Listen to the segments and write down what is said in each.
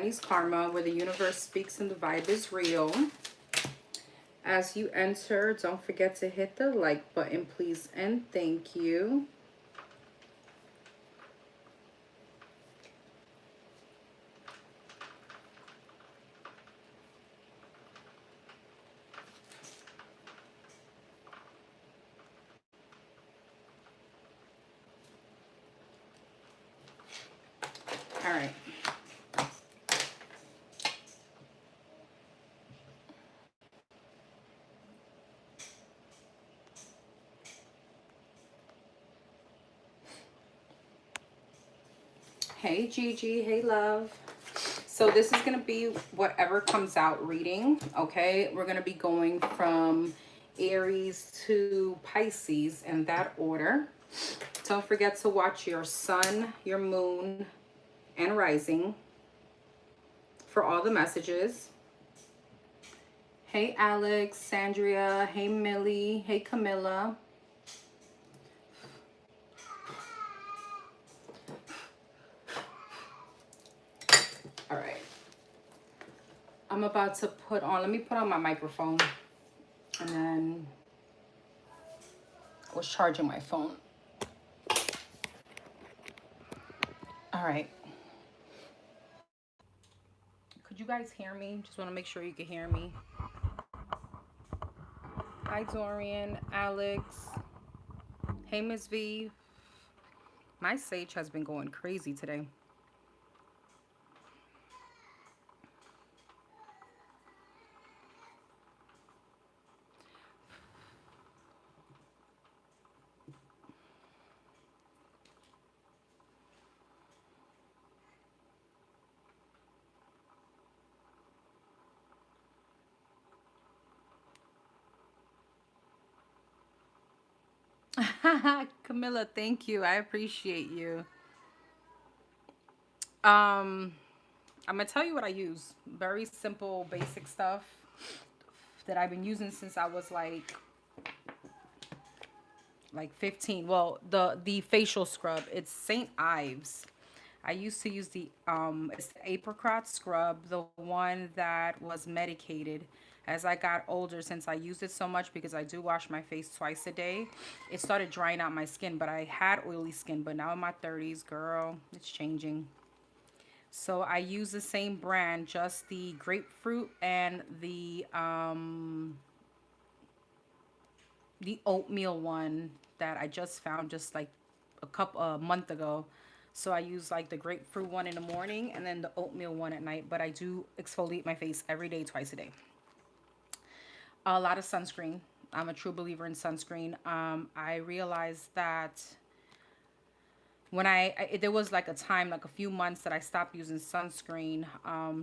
Chinese karma, where the universe speaks and the vibe is real. As you enter, don't forget to hit the like button, please, and thank you. All right. Hey Gigi, hey love. So this is going to be whatever comes out reading, okay? We're going to be going from Aries to Pisces in that order. Don't forget to watch your sun, your moon, and rising for all the messages. Hey Alex, Sandria, hey Millie, hey Camilla. All right. I'm about to put on, let me put on my microphone. And then I was charging my phone. All right. Could you guys hear me? Just want to make sure you can hear me. Hi Dorian, Alex. Hey Miss V. My sage has been going crazy today. Camilla, thank you. I appreciate you. I'm gonna tell you what I use. Very simple, basic stuff that I've been using since I was like 15. Well, the facial scrub, it's St. Ives. I used to use the it's the apricot scrub, the one that was medicated. As I got older, since I used it so much, because I do wash my face twice a day, it started drying out my skin. But I had oily skin, but now in my 30s, girl, it's changing. So I use the same brand, just the grapefruit and the oatmeal one that I just found just like a month ago. So I use like the grapefruit one in the morning and then the oatmeal one at night. But I do exfoliate my face every day, twice a day. A lot of sunscreen. I'm a true believer in sunscreen. I realized that when there was like a time, like a few months, that I stopped using sunscreen,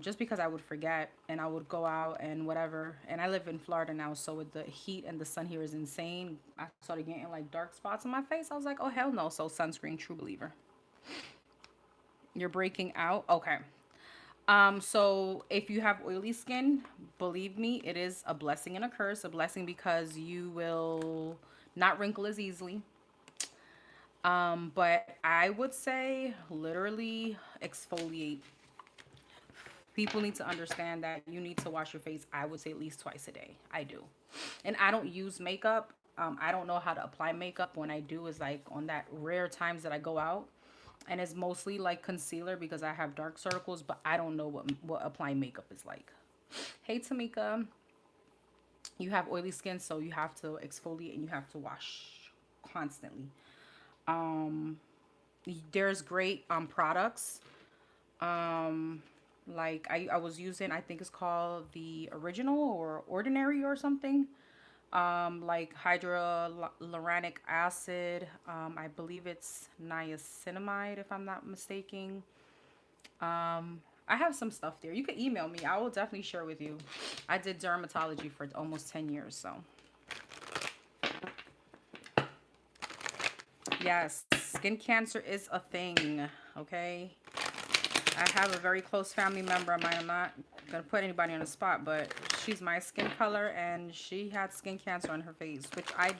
just because I would forget and I would go out and whatever. And I live in Florida now, so with the heat and the sun here is insane, I started getting like dark spots on my face. I was like, oh hell no. So sunscreen, true believer. You're breaking out. Okay. So if you have oily skin, believe me, it is a blessing and a curse. A blessing because you will not wrinkle as easily. But I would say literally exfoliate. People need to understand that you need to wash your face, I would say, at least twice a day. I do. And I don't use makeup. I don't know how to apply makeup. When I do is like on that rare times that I go out. And it's mostly like concealer because I have dark circles, but I don't know what applying makeup is like. Hey Tamika, you have oily skin, so you have to exfoliate and you have to wash constantly. There's great products. Like I was using, I think it's called the Original or Ordinary or something. Like hyaluronic acid. I believe it's niacinamide, if I'm not mistaken. I have some stuff there. You can email me. I will definitely share with you. I did dermatology for almost 10 years, so. Yes, skin cancer is a thing, okay? I have a very close family member of mine. I'm not going to put anybody on the spot, but she's my skin color, and she had skin cancer on her face, which I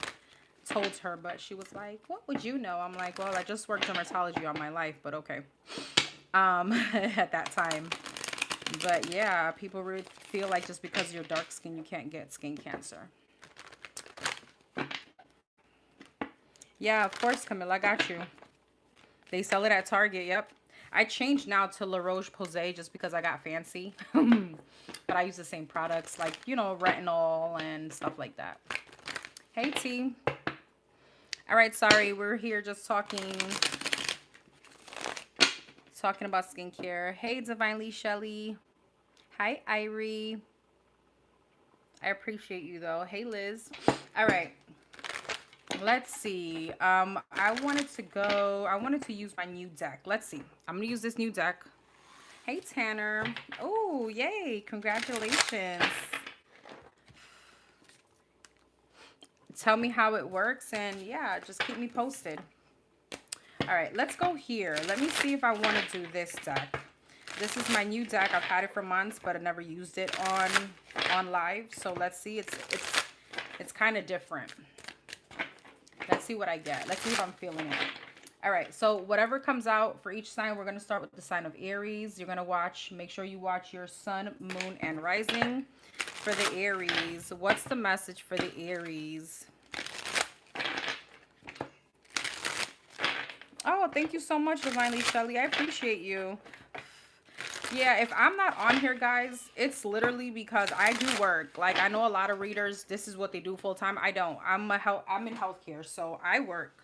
told her, but she was like, what would you know? I'm like, well, I just worked dermatology all my life, but okay. At that time. But yeah, people really feel like just because you're dark skin, you can't get skin cancer. Yeah, of course, Camilla, I got you. They sell it at Target, yep. I changed now to La Roche-Posay just because I got fancy. But I use the same products like, you know, retinol and stuff like that. Hey, T. All right, sorry, we're here just talking about skincare. Hey, Divinely Shelly. Hi, Irie. I appreciate you, though. Hey, Liz. All right. Let's see. I wanted to use my new deck. Let's see. I'm going to use this new deck. Hey, Tanner. Oh, yay. Congratulations. Tell me how it works, and yeah, just keep me posted. All right, let's go here. Let me see if I want to do this deck. This is my new deck. I've had it for months, but I never used it on live. So let's see. It's kind of different. Let's see what I get. Let's see if I'm feeling it. All right, so whatever comes out for each sign, we're going to start with the sign of Aries. You're going to make sure you watch your sun, moon, and rising. For the Aries, what's the message for the Aries? Oh, thank you so much, Divinely Shelly. I appreciate you. Yeah, if I'm not on here, guys, it's literally because I do work. Like, I know a lot of readers, this is what they do full time. I don't. I'm in healthcare, so I work.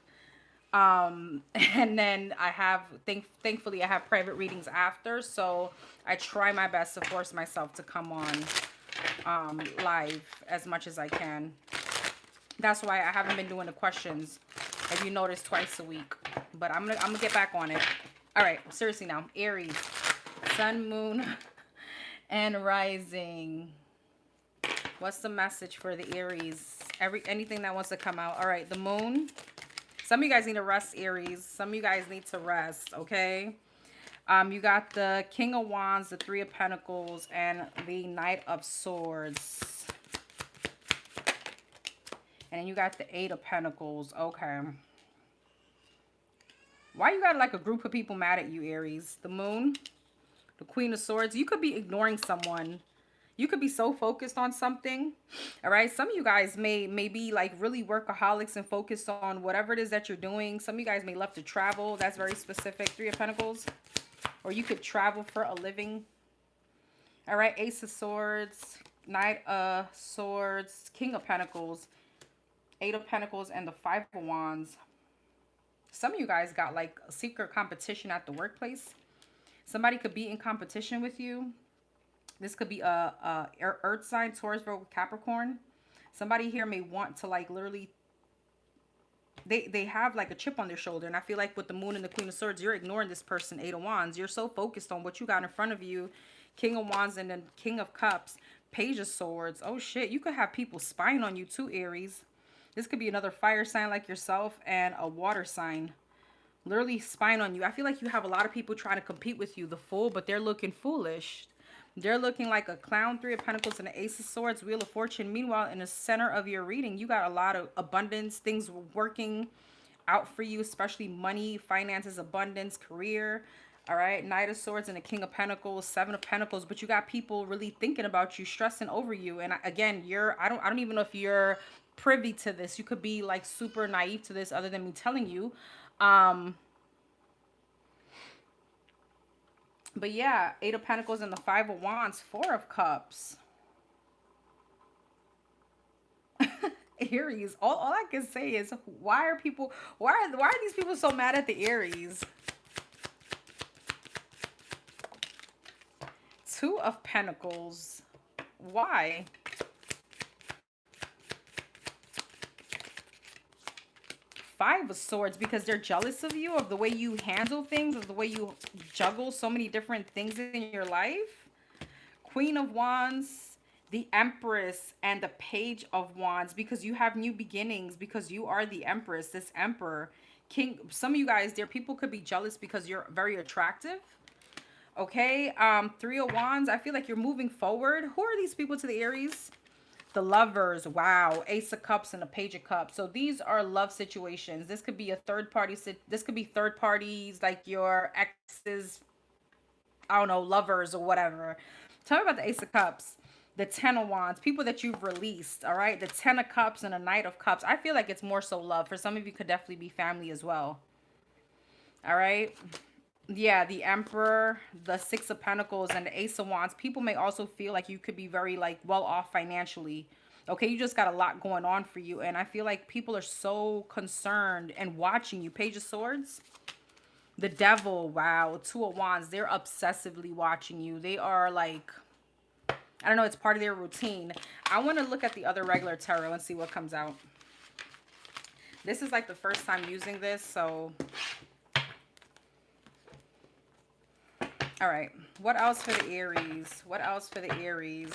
And then I have, thankfully, I have private readings after, so I try my best to force myself to come on live as much as I can. That's why I haven't been doing the questions, if you notice, twice a week. But I'm gonna get back on it. All right, seriously now, Aries, sun, moon, and rising. What's the message for the Aries? Anything that wants to come out. All right, the moon. Some of you guys need to rest, Aries. Some of you guys need to rest, okay? You got the King of Wands, the Three of Pentacles, and the Knight of Swords. And then you got the Eight of Pentacles. Okay. Why you got like a group of people mad at you, Aries? The Moon, the Queen of Swords. You could be ignoring someone. You could be so focused on something. All right. Some of you guys may be like really workaholics and focused on whatever it is that you're doing. Some of you guys may love to travel. That's very specific. Three of Pentacles. Or you could travel for a living. All right. Ace of Swords, Knight of Swords, King of Pentacles, Eight of Pentacles, and the Five of Wands. Some of you guys got like a secret competition at the workplace. Somebody could be in competition with you. This could be a earth sign, Taurus, Virgo, Capricorn. Somebody here may want to like literally, they have like a chip on their shoulder. And I feel like with the Moon and the Queen of Swords, you're ignoring this person, Eight of Wands. You're so focused on what you got in front of you. King of Wands and then King of Cups, Page of Swords. Oh shit, you could have people spying on you too, Aries. This could be another fire sign like yourself and a water sign. Literally spying on you. I feel like you have a lot of people trying to compete with you, the Fool, but they're looking foolish. They're looking like a Clown, Three of Pentacles, and an Ace of Swords, Wheel of Fortune. Meanwhile, in the center of your reading, you got a lot of abundance, things working out for you, especially money, finances, abundance, career. All right, Knight of Swords and the King of Pentacles, Seven of Pentacles, but you got people really thinking about you, stressing over you. And again, I don't even know if you're privy to this. You could be like super naive to this other than me telling you. But yeah, Eight of Pentacles and the Five of Wands, Four of Cups. Aries. All I can say is why are these people so mad at the Aries? Two of Pentacles. Why? Five of Swords, because they're jealous of you, of the way you handle things, of the way you juggle so many different things in your life. Queen of Wands, the Empress, and the Page of Wands, because you have new beginnings, because you are the Empress, this Emperor. King, some of you guys, there people could be jealous because you're very attractive. Okay, Three of Wands, I feel like you're moving forward. Who are these people to the Aries? The Lovers. Wow. Ace of Cups and a Page of Cups. So these are love situations. This could be a third party. This could be third parties, like your ex's I don't know, lovers or whatever. Tell me about the Ace of Cups, the Ten of Wands, people that you've released, all right? The Ten of Cups and the Knight of Cups. I feel like it's more so love. For some of you, could definitely be family as well, all right? Yeah, the Emperor, the Six of Pentacles, and the Ace of Wands. People may also feel like you could be very, like, well off financially. Okay, you just got a lot going on for you. And I feel like people are so concerned and watching you. Page of Swords. The Devil, wow. Two of Wands, they're obsessively watching you. They are like, I don't know, it's part of their routine. I want to look at the other regular tarot and see what comes out. This is like the first time using this, so. All right. What else for the Aries? What else for the Aries?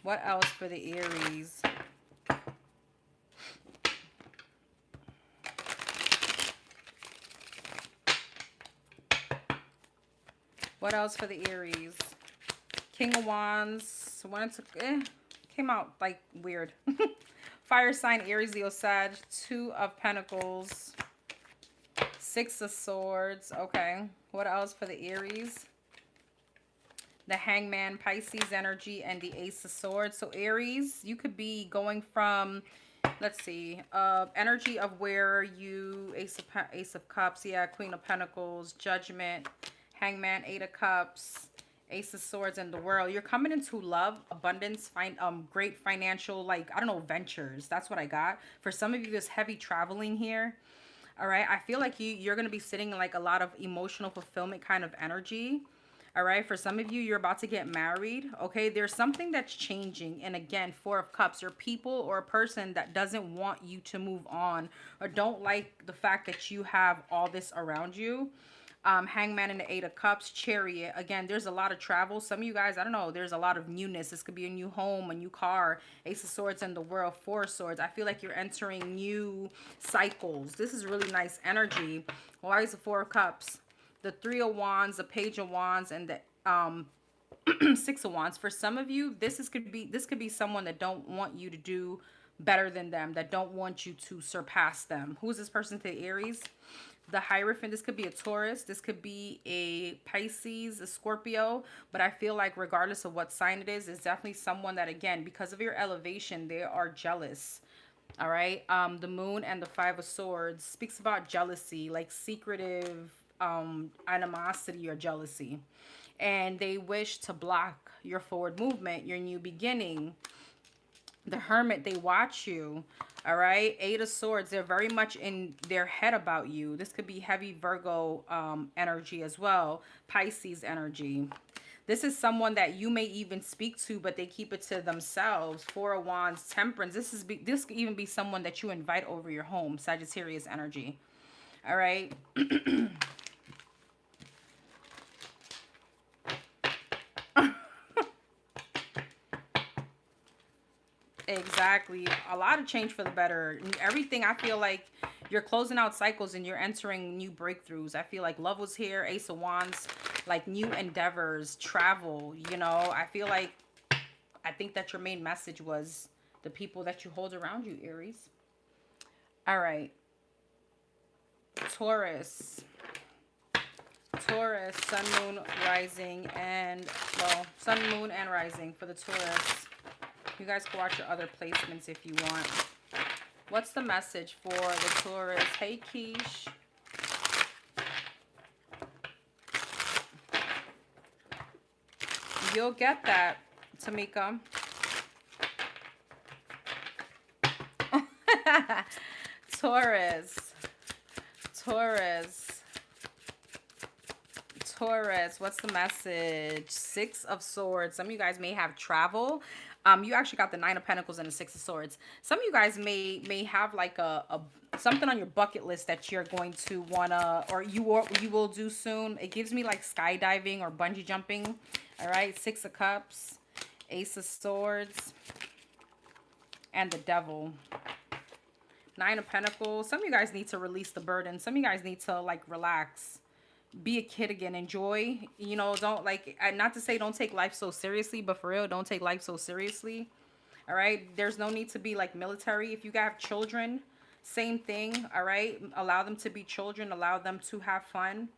What else for the Aries? What else for the Aries? King of Wands. Wanted to, came out like weird. Fire sign, Aries, Leo, Sag. Two of Pentacles. Six of Swords. Okay. What else for the Aries? The Hangman, Pisces energy, and the Ace of Swords. So Aries, you could be going from, let's see, energy of where you, Ace of Cups, yeah, Queen of Pentacles, Judgment, Hangman, Eight of Cups, Ace of Swords, and the World. You're coming into love, abundance, great financial, like, I don't know, ventures. That's what I got. For some of you, there's heavy traveling here. All right. I feel like you're going to be sitting in like a lot of emotional fulfillment kind of energy. All right. For some of you, you're about to get married. Okay. There's something that's changing. And again, Four of Cups, or people or a person that doesn't want you to move on or don't like the fact that you have all this around you. Hangman and the Eight of Cups, Chariot. Again, there's a lot of travel. Some of you guys, I don't know, there's a lot of newness. This could be a new home, a new car. Ace of Swords and the World, Four of Swords. I feel like you're entering new cycles. This is really nice energy. Why is the Four of Cups? The Three of Wands, the Page of Wands, and the Six of Wands. For some of you, this could be someone that don't want you to do better than them, that don't want you to surpass them. Who is this person to the Aries? The Hierophant, this could be a Taurus, this could be a Pisces, a Scorpio, but I feel like regardless of what sign it is, it's definitely someone that, again, because of your elevation, they are jealous. All right. The Moon and the Five of Swords speaks about jealousy, like secretive animosity or jealousy. And they wish to block your forward movement, your new beginning. The Hermit, they watch you. All right. Eight of Swords, they're very much in their head about you. This could be heavy Virgo energy as well. Pisces energy. This is someone that you may even speak to, but they keep it to themselves. Four of Wands, Temperance. This could even be someone that you invite over your home. Sagittarius energy. All right. Exactly. A lot of change for the better. Everything, I feel like you're closing out cycles and you're entering new breakthroughs. I feel like love was here. Ace of Wands, like new endeavors, travel, you know. I think that your main message was the people that you hold around you, Aries. All right. Taurus. Taurus, Sun, Moon, Rising, and, well, Sun, Moon, and Rising for the Taurus. You guys can watch your other placements if you want. What's the message for the Taurus? Hey, Keish. You'll get that, Tamika. Taurus. Taurus. Taurus. What's the message? Six of Swords. Some of you guys may have travel. You actually got the Nine of Pentacles and the Six of Swords. Some of you guys may have like a something on your bucket list that you're going to wanna, or you will do soon. It gives me like skydiving or bungee jumping. All right, Six of Cups, Ace of Swords, and the Devil. Nine of Pentacles. Some of you guys need to release the burden. Some of you guys need to like relax. Be a kid again. Enjoy. You know, don't like, not to say don't take life so seriously, but for real, don't take life so seriously. All right. There's no need to be like military. If you have children, same thing. All right. Allow them to be children. Allow them to have fun.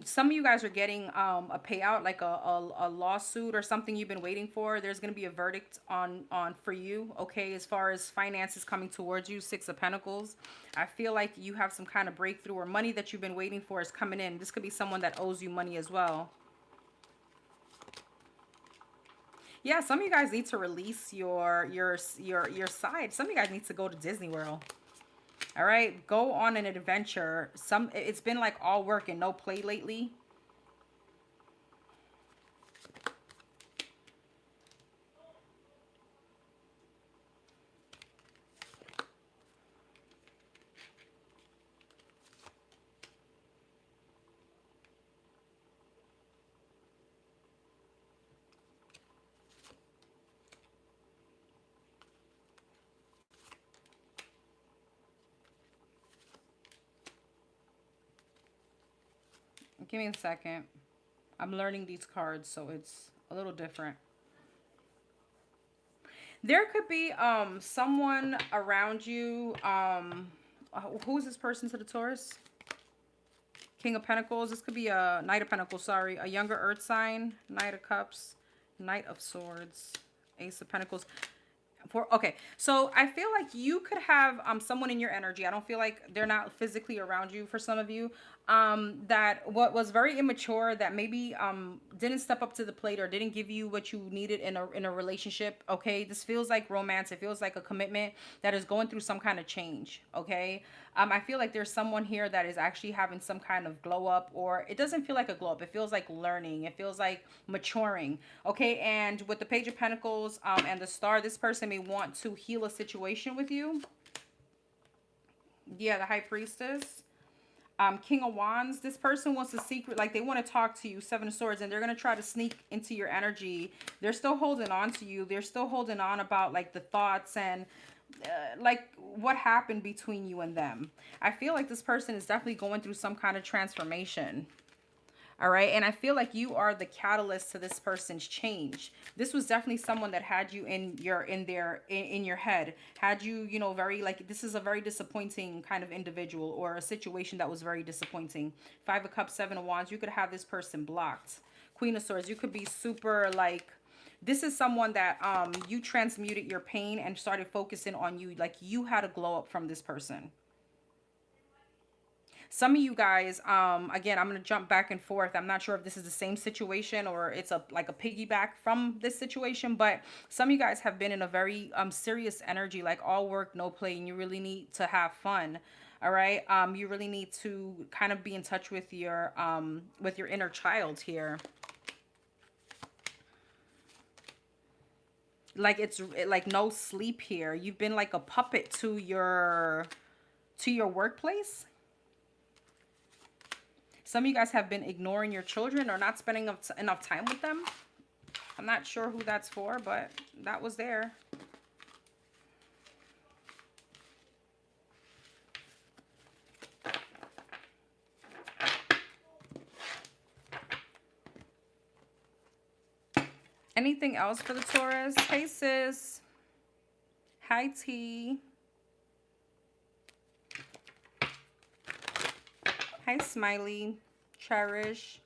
Some of you guys are getting a payout, like a lawsuit or something you've been waiting for. There's going to be a verdict on for you, okay, as far as finances coming towards you. Six of Pentacles. I feel like you have some kind of breakthrough, or money that you've been waiting for is coming in. This could be someone that owes you money as well. Yeah, some of you guys need to release your side. Some of you guys need to go to Disney World. All right, go on an adventure. It's been like all work and no play lately. Give me a second. I'm learning these cards, so it's a little different. There could be someone around you. Who is this person to the Taurus? King of Pentacles. This could be a Knight of Pentacles, sorry. A younger earth sign. Knight of Cups. Knight of Swords. Ace of Pentacles. Okay, so I feel like you could have someone in your energy. I don't feel like they're not physically around you for some of you. That what was very immature, that maybe didn't step up to the plate or didn't give you what you needed in a relationship. Okay, this feels like romance. It feels like a commitment that is going through some kind of change. Okay, I feel like there's someone here that is actually having some kind of glow up, or it doesn't feel like a glow up. It feels like learning. It feels like maturing. Okay, and with the Page of Pentacles and the Star, this person may want to heal a situation with you. Yeah, the High Priestess. King of Wands, this person wants a secret, like they want to talk to you. Seven of Swords, and they're going to try to sneak into your energy. They're still holding on to you. They're still holding on about like the thoughts and like what happened between you and them. I feel like this person is definitely going through some kind of transformation. All right, and I feel like you are the catalyst to this person's change. This was definitely someone that had you in your head, had you, you know, very like, this is a very disappointing kind of individual, or a situation that was very disappointing. Five of Cups, Seven of Wands, you could have this person blocked. Queen of Swords, you could be super like, this is someone that you transmuted your pain and started focusing on you, like you had a glow up from this person. Some of you guys, again, I'm going to jump back and forth. I'm not sure if this is the same situation or it's like a piggyback from this situation, but some of you guys have been in a very serious energy, like all work, no play, and you really need to have fun. All right. You really need to kind of be in touch with your inner child here. Like it's like no sleep here. You've been like a puppet to your workplace. Some of you guys have been ignoring your children or not spending enough time with them. I'm not sure who that's for, but that was there. Anything else for the Taurus? Hey, sis. Hi, T. Hi, Smiley. Cherish.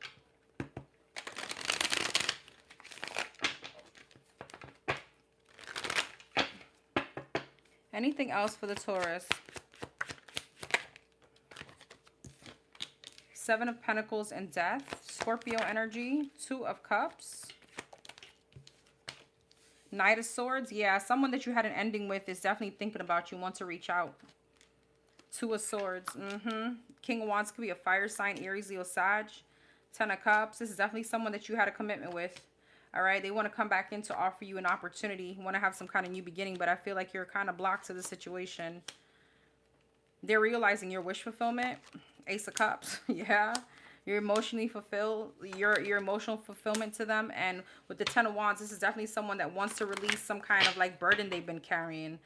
Anything else for the Taurus? Seven of Pentacles and Death. Scorpio energy. Two of Cups. Knight of Swords. Yeah, someone that you had an ending with is definitely thinking about you, wants to reach out. Two of Swords. King of Wands could be a fire sign, Aries, Leo, Sag. Ten of Cups. This is definitely someone that you had a commitment with. All right. They want to come back in to offer you an opportunity. Want to have some kind of new beginning, but I feel like you're kind of blocked to the situation. They're realizing your wish fulfillment. Ace of Cups. Yeah. You're emotionally fulfilled. Your emotional fulfillment to them. And with the Ten of Wands, this is definitely someone that wants to release some kind of like burden they've been carrying.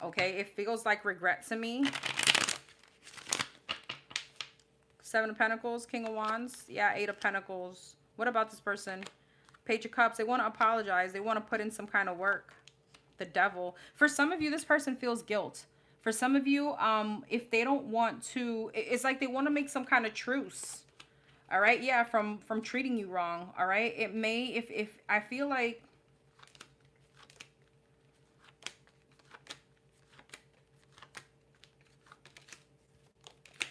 Okay. It feels like regret to me. Seven of Pentacles, King of Wands. Yeah, Eight of Pentacles. What about this person? Page of Cups. They want to apologize. They want to put in some kind of work. The Devil. For some of you, this person feels guilt. For some of you, if they don't want to, it's like they want to make some kind of truce. All right. Yeah, from treating you wrong. All right. It may, if I feel like,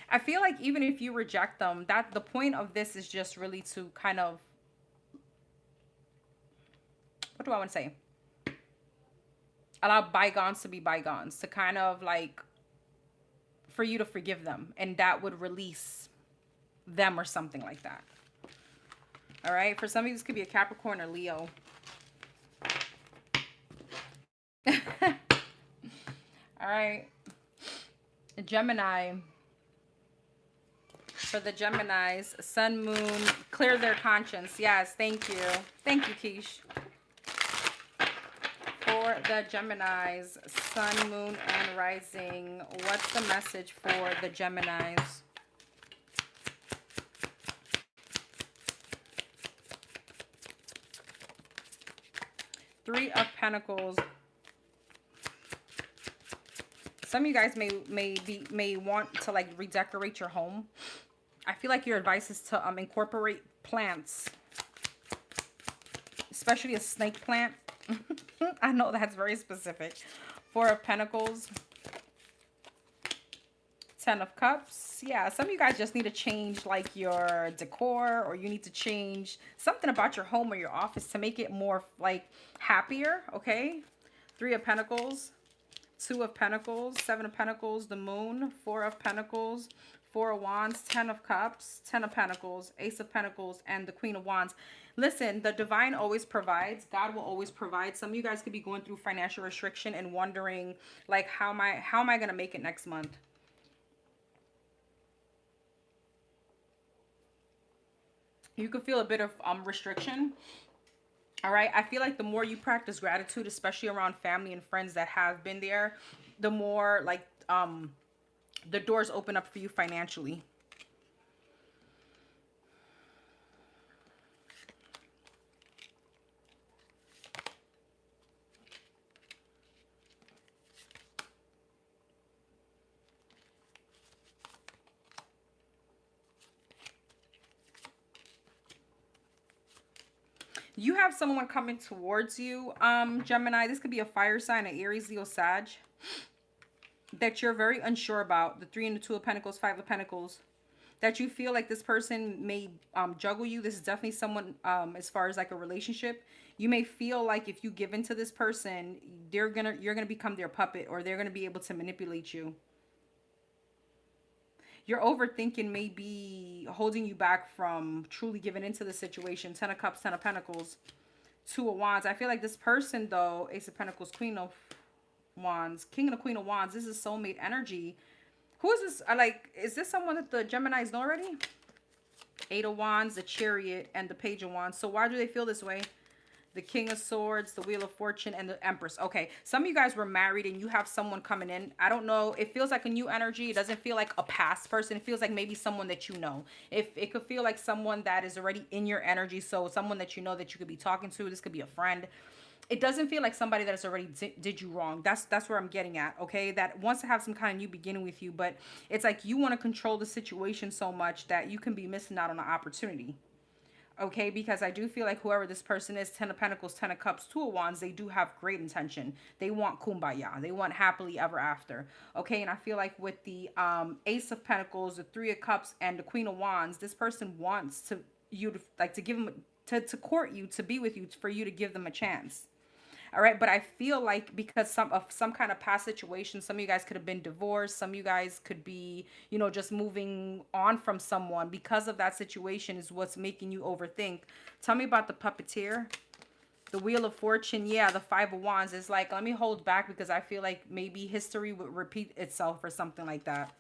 I feel like even if you reject them, that the point of this is just really to kind of, what do I want to say? Allow bygones to be bygones, to kind of like, for you to forgive them, and that would release them or something like that. All right. For some of you, this could be a Capricorn or Leo. All right. Gemini. For the Geminis, sun, moon, clear their conscience. Yes, thank you. Thank you, Keish. For the Geminis, sun, moon, and rising, what's the message for the Geminis? Three of Pentacles. Some of you guys may want to like redecorate your home. I feel like your advice is to incorporate plants, especially a snake plant. I know that's very specific. Four of Pentacles. 10 of Cups. Yeah, some of you guys just need to change like your decor, or you need to change something about your home or your office to make it more like happier, okay? 3 of Pentacles. 2 of Pentacles, 7 of Pentacles, the Moon, 4 of Pentacles, 4 of Wands, 10 of Cups, 10 of Pentacles, Ace of Pentacles, and the Queen of Wands. Listen, the divine always provides. God will always provide. Some of you guys could be going through financial restriction and wondering, like, how am I going to make it next month? You could feel a bit of restriction. All right. I feel like the more you practice gratitude, especially around family and friends that have been there, the more like the doors open up for you financially. You have someone coming towards you, Gemini. This could be a fire sign, an Aries, Leo, Sag, that you're very unsure about. The 3 and the 2 of Pentacles, 5 of Pentacles. That you feel like this person may juggle you. This is definitely someone, as far as like a relationship. You may feel like if you give in to this person, you're gonna become their puppet, or they're gonna be able to manipulate you. Your overthinking may be holding you back from truly giving into the situation. 10 of Cups, 10 of Pentacles, 2 of Wands. I feel like this person, though, Ace of Pentacles, Queen of Wands, King and the Queen of Wands, this is soulmate energy. Who is this? Is this someone that the Geminis know already? 8 of Wands, the Chariot, and the Page of Wands. So why do they feel this way? The King of Swords, the Wheel of Fortune, and the Empress. Okay, some of you guys were married and you have someone coming in. I don't know. It feels like a new energy. It doesn't feel like a past person. It feels like maybe someone that you know. If it could feel like someone that is already in your energy. So someone that you know that you could be talking to. This could be a friend. It doesn't feel like somebody that has already did you wrong. That's where I'm getting at, okay? That wants to have some kind of new beginning with you, but it's like you want to control the situation so much that you can be missing out on an opportunity. Okay, because I do feel like whoever this person is, 10 of Pentacles, 10 of Cups, 2 of Wands, they do have great intention. They want kumbaya. They want happily ever after. Okay, and I feel like with the Ace of Pentacles, the 3 of Cups, and the Queen of Wands, this person wants to give them, to court you, to be with you, for you to give them a chance. All right. But I feel like because some kind of past situation, some of you guys could have been divorced. Some of you guys could be, just moving on from someone. Because of that situation is what's making you overthink. Tell me about the puppeteer. The Wheel of Fortune. Yeah, the 5 of Wands is like, let me hold back because I feel like maybe history would repeat itself or something like that.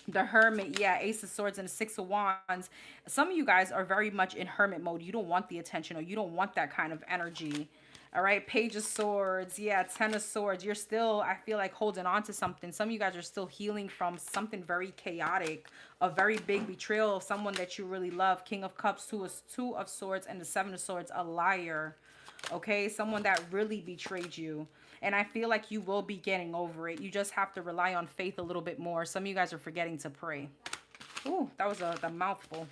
The Hermit, yeah, Ace of Swords and the 6 of Wands. Some of you guys are very much in hermit mode. You don't want the attention, or you don't want that kind of energy. All right, Page of Swords, yeah, 10 of Swords. You're still, I feel like, holding on to something. Some of you guys are still healing from something very chaotic, a very big betrayal of someone that you really love. King of Cups, 2 of Swords, and the 7 of Swords, a liar. Okay, someone that really betrayed you. And I feel like you will be getting over it. You just have to rely on faith a little bit more. Some of you guys are forgetting to pray. Ooh, that was a mouthful.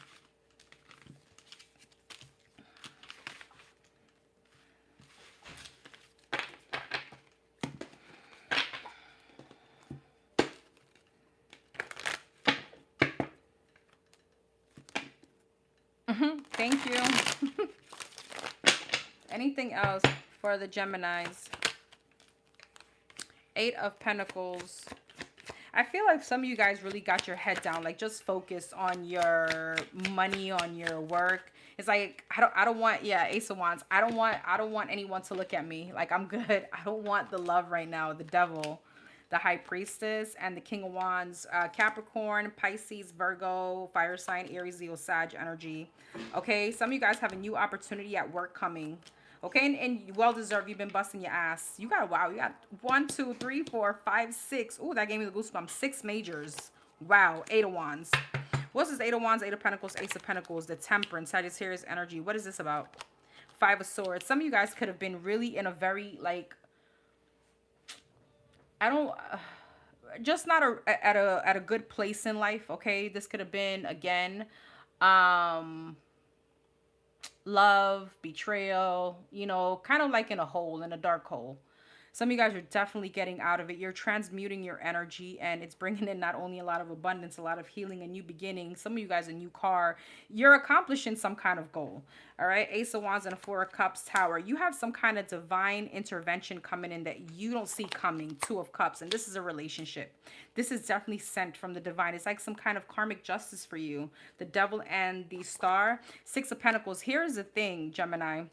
Thank you. Anything else for the Geminis? 8 of Pentacles. I feel like some of you guys really got your head down, like just focus on your money, on your work. It's like I don't want, yeah, Ace of Wands. I don't want anyone to look at me. Like I'm good. I don't want the love right now. The Devil, the High Priestess, and the King of Wands. Capricorn, Pisces, Virgo, fire sign, Aries, Leo, Sag energy. Okay, some of you guys have a new opportunity at work coming. Okay, and well deserved. You've been busting your ass. You got, wow, you got 1, 2, 3, 4, 5, 6. Ooh, that gave me the goosebumps. 6 majors. Wow. 8 of Wands. What's this? 8 of Wands, 8 of Pentacles, Ace of Pentacles, the Temperance, Sagittarius energy. What is this about? 5 of Swords. Some of you guys could have been really in a very, like, I don't, just not at a good place in life. Okay, this could have been again, love, betrayal, you know, kind of like in a hole, in a dark hole. Some of you guys are definitely getting out of it. You're transmuting your energy, and it's bringing in not only a lot of abundance, a lot of healing, a new beginning. Some of you guys, a new car. You're accomplishing some kind of goal. All right. Ace of Wands and a 4 of Cups, Tower. You have some kind of divine intervention coming in that you don't see coming. 2 of Cups. And this is a relationship. This is definitely sent from the divine. It's like some kind of karmic justice for you. The Devil and the Star. 6 of Pentacles. Here's the thing, Gemini.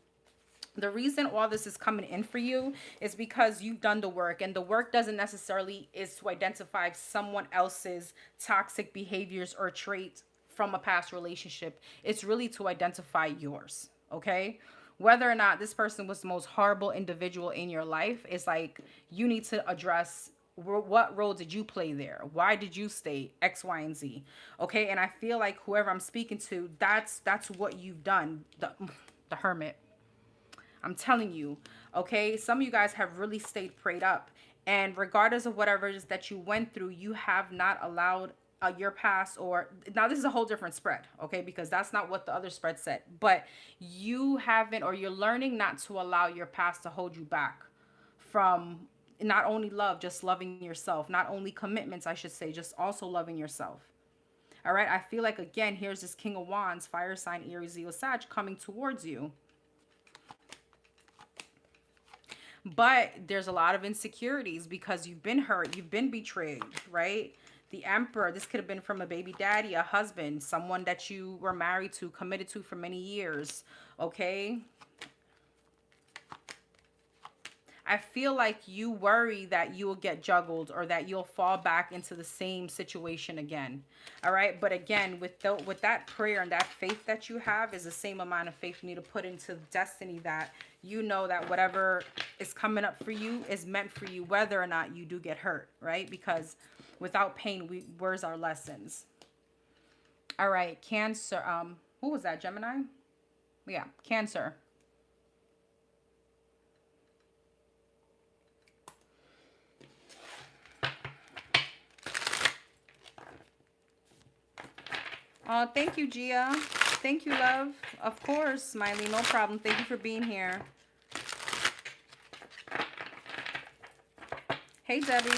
The reason all this is coming in for you is because you've done the work, and the work doesn't necessarily is to identify someone else's toxic behaviors or traits from a past relationship. It's really to identify yours. Okay, whether or not this person was the most horrible individual in your life, is like you need to address what role did you play there? Why did you stay X, Y, and Z? Okay, and I feel like whoever I'm speaking to, that's what you've done. The Hermit. I'm telling you, okay? Some of you guys have really stayed prayed up. And regardless of whatever it is that you went through, you have not allowed your past, or now this is a whole different spread, okay? Because that's not what the other spread said. But you haven't, or you're learning not to allow your past to hold you back from not only love, just loving yourself. Not only commitments, I should say, just also loving yourself. All right? I feel like, again, here's this King of Wands, fire sign, Aries, Leo, Sag, coming towards you. But there's a lot of insecurities because you've been hurt, you've been betrayed, right? The Emperor, this could have been from a baby daddy, a husband, someone that you were married to, committed to for many years, okay? I feel like you worry that you will get juggled or that you'll fall back into the same situation again. All right. But again, with that prayer and that faith that you have is the same amount of faith you need to put into destiny, that you know that whatever is coming up for you is meant for you, whether or not you do get hurt. Right. Because without pain, where's our lessons? All right. Cancer. Who was that? Gemini? Yeah. Cancer. Oh, thank you, Gia. Thank you, love. Of course, Smiley. No problem. Thank you for being here. Hey, Debbie.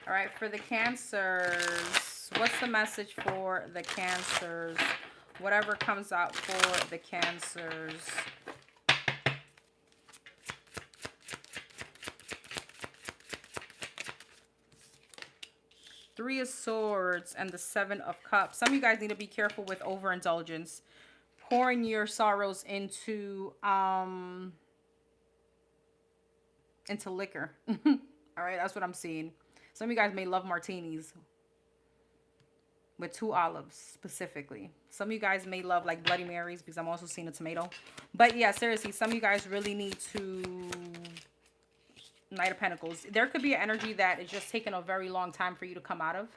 All right, for the Cancers, what's the message for the Cancers? Whatever comes out for the Cancers. Three of Swords and the Seven of Cups. Some of you guys need to be careful with overindulgence. Pouring your sorrows into liquor. All right, that's what I'm seeing. Some of you guys may love martinis with 2 olives specifically. Some of you guys may love like Bloody Marys, because I'm also seeing a tomato. But yeah, seriously, some of you guys really need to... Knight of Pentacles. There could be an energy that is just taking a very long time for you to come out of.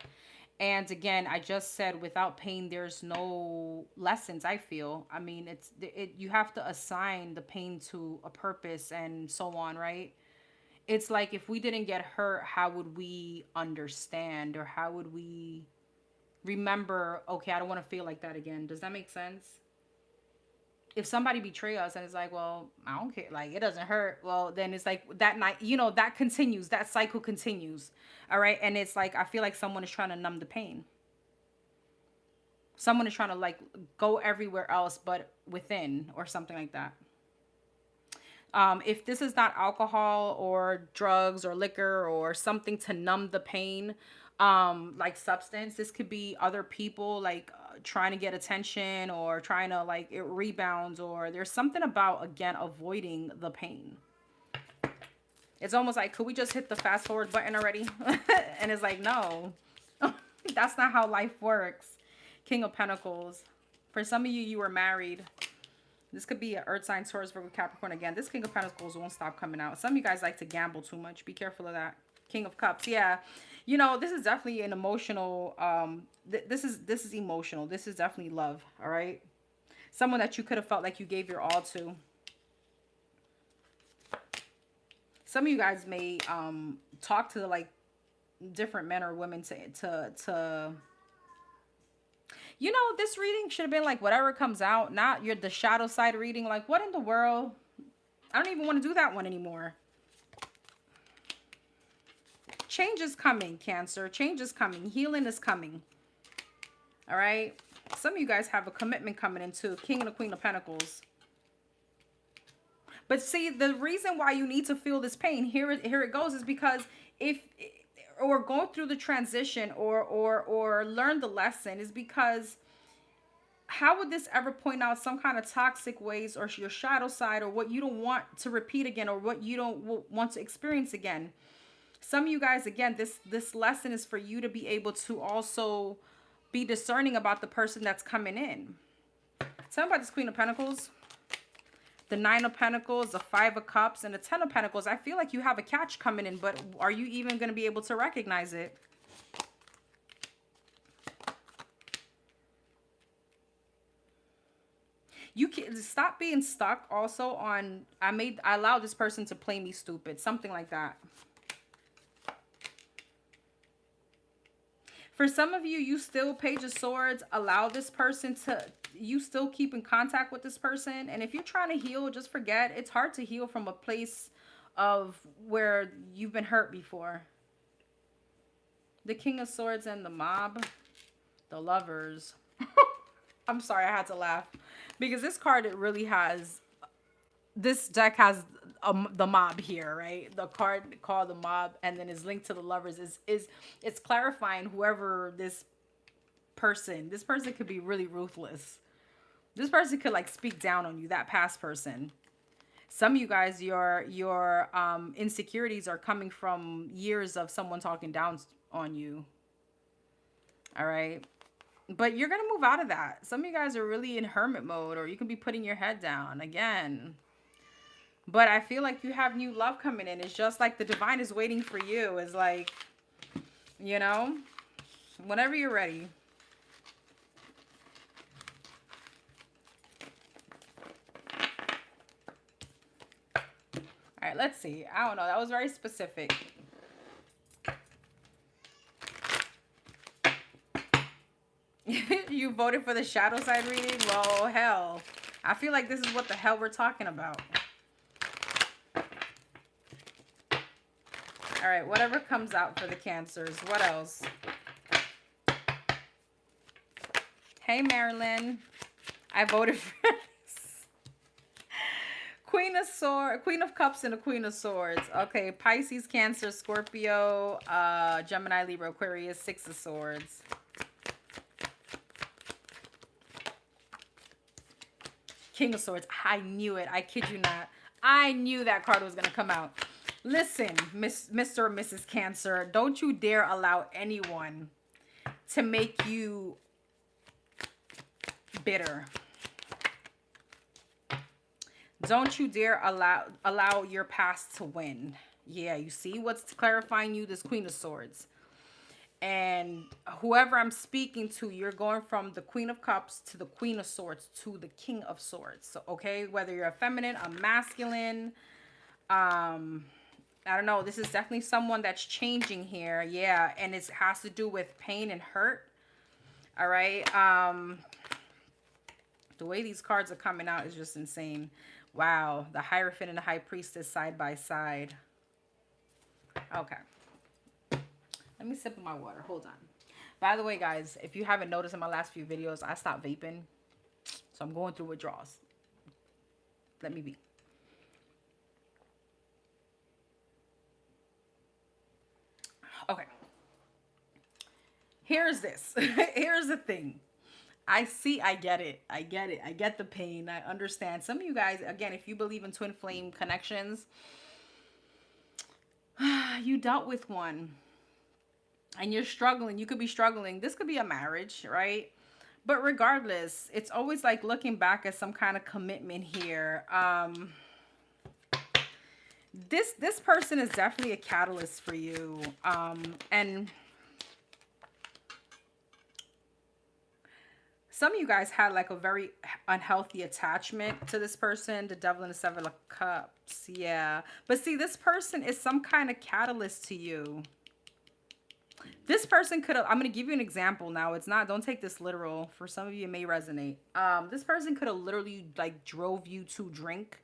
And again, I just said without pain, there's no lessons, I feel. I mean, you have to assign the pain to a purpose and so on, right? It's like if we didn't get hurt, how would we understand, or how would we remember, okay, I don't want to feel like that again. Does that make sense? If somebody betray us and it's like, well, I don't care, like, it doesn't hurt, well, then it's like that night, you know, that continues, that cycle continues. All right. And it's like, I feel like someone is trying to numb the pain. Someone is trying to like go everywhere else but within, or something like that. If this is not alcohol or drugs or liquor or something to numb the pain, like substance, this could be other people like trying to get attention, or trying to like it rebounds, or there's something about, again, avoiding the pain. It's almost like, could we just hit the fast forward button already? And it's like, no, that's not how life works. King of Pentacles. For some of you, you were married. This could be an earth sign, Taurus, Virgo, Capricorn. Again, this King of Pentacles won't stop coming out. Some of you guys like to gamble too much. Be careful of that. King of Cups. Yeah. You know, this is definitely an emotional, this is emotional. This is definitely love. All right. Someone that you could have felt like you gave your all to. Some of you guys may talk to like different men or women to you know, this reading should have been like whatever comes out, not the shadow side reading. Like, what in the world? I don't even want to do that one anymore. Change is coming, Cancer. Change is coming. Healing is coming. All right. Some of you guys have a commitment coming into King and the Queen of Pentacles. But see, the reason why you need to feel this pain, here it goes, is because or go through the transition or learn the lesson, is because how would this ever point out some kind of toxic ways or your shadow side, or what you don't want to repeat again, or what you don't want to experience again? Some of you guys, again, this lesson is for you to be able to also be discerning about the person that's coming in. Tell me about this Queen of Pentacles. The Nine of Pentacles, the Five of Cups, and the Ten of Pentacles. I feel like you have a catch coming in, but are you even going to be able to recognize it? You can stop being stuck also on, I allowed this person to play me stupid. Something like that. For some of you, you still, Page of Swords, allow this person to, you still keep in contact with this person. And if you're trying to heal, just forget. It's hard to heal from a place of where you've been hurt before. The King of Swords and the Mob. The Lovers. I'm sorry, I had to laugh. Because this card, it really has, this deck has the Mob here, right? The card called the Mob, and then is linked to the Lovers. It's clarifying whoever this person could be really ruthless. This person could like speak down on you, that past person. Some of you guys, your insecurities are coming from years of someone talking down on you. All right. But you're going to move out of that. Some of you guys are really in hermit mode, or you can be putting your head down again. But I feel like you have new love coming in. It's just like the divine is waiting for you. It's like, you know, whenever you're ready. All right, let's see. I don't know. That was very specific. You voted for the shadow side reading? Well, hell. I feel like this is what the hell we're talking about. All right, whatever comes out for the Cancers. What else? Hey, Marilyn. I voted for this. Queen of Cups and the Queen of Swords. Okay, Pisces, Cancer, Scorpio, Gemini, Libra, Aquarius, Six of Swords. King of Swords. I knew it. I kid you not. I knew that card was going to come out. Listen, Mr. or Mrs. Cancer, don't you dare allow anyone to make you bitter. Don't you dare allow your past to win. Yeah, you see what's clarifying you? This Queen of Swords. And whoever I'm speaking to, you're going from the Queen of Cups to the Queen of Swords to the King of Swords. So, okay, whether you're a feminine, a masculine, I don't know. This is definitely someone that's changing here. Yeah, and it has to do with pain and hurt. All right. The way these cards are coming out is just insane. Wow. The Hierophant and the High Priestess side by side. Okay. Let me sip my water. Hold on. By the way, guys, if you haven't noticed in my last few videos, I stopped vaping. So I'm going through withdrawals. Let me be. Okay. Here's this. Here's the thing. I get it. I get it. I get the pain. I understand. Some of you guys, again, if you believe in twin flame connections, you dealt with one and you're struggling. You could be struggling. This could be a marriage, right? But regardless, it's always like looking back at some kind of commitment here. This person is definitely a catalyst for you. And some of you guys had like a very unhealthy attachment to this person. The devil and the seven of cups. Yeah. But see, this person is some kind of catalyst to you. This person could have, I'm going to give you an example now. It's not, don't take this literal. For some of you, it may resonate. This person could have literally like drove you to drink.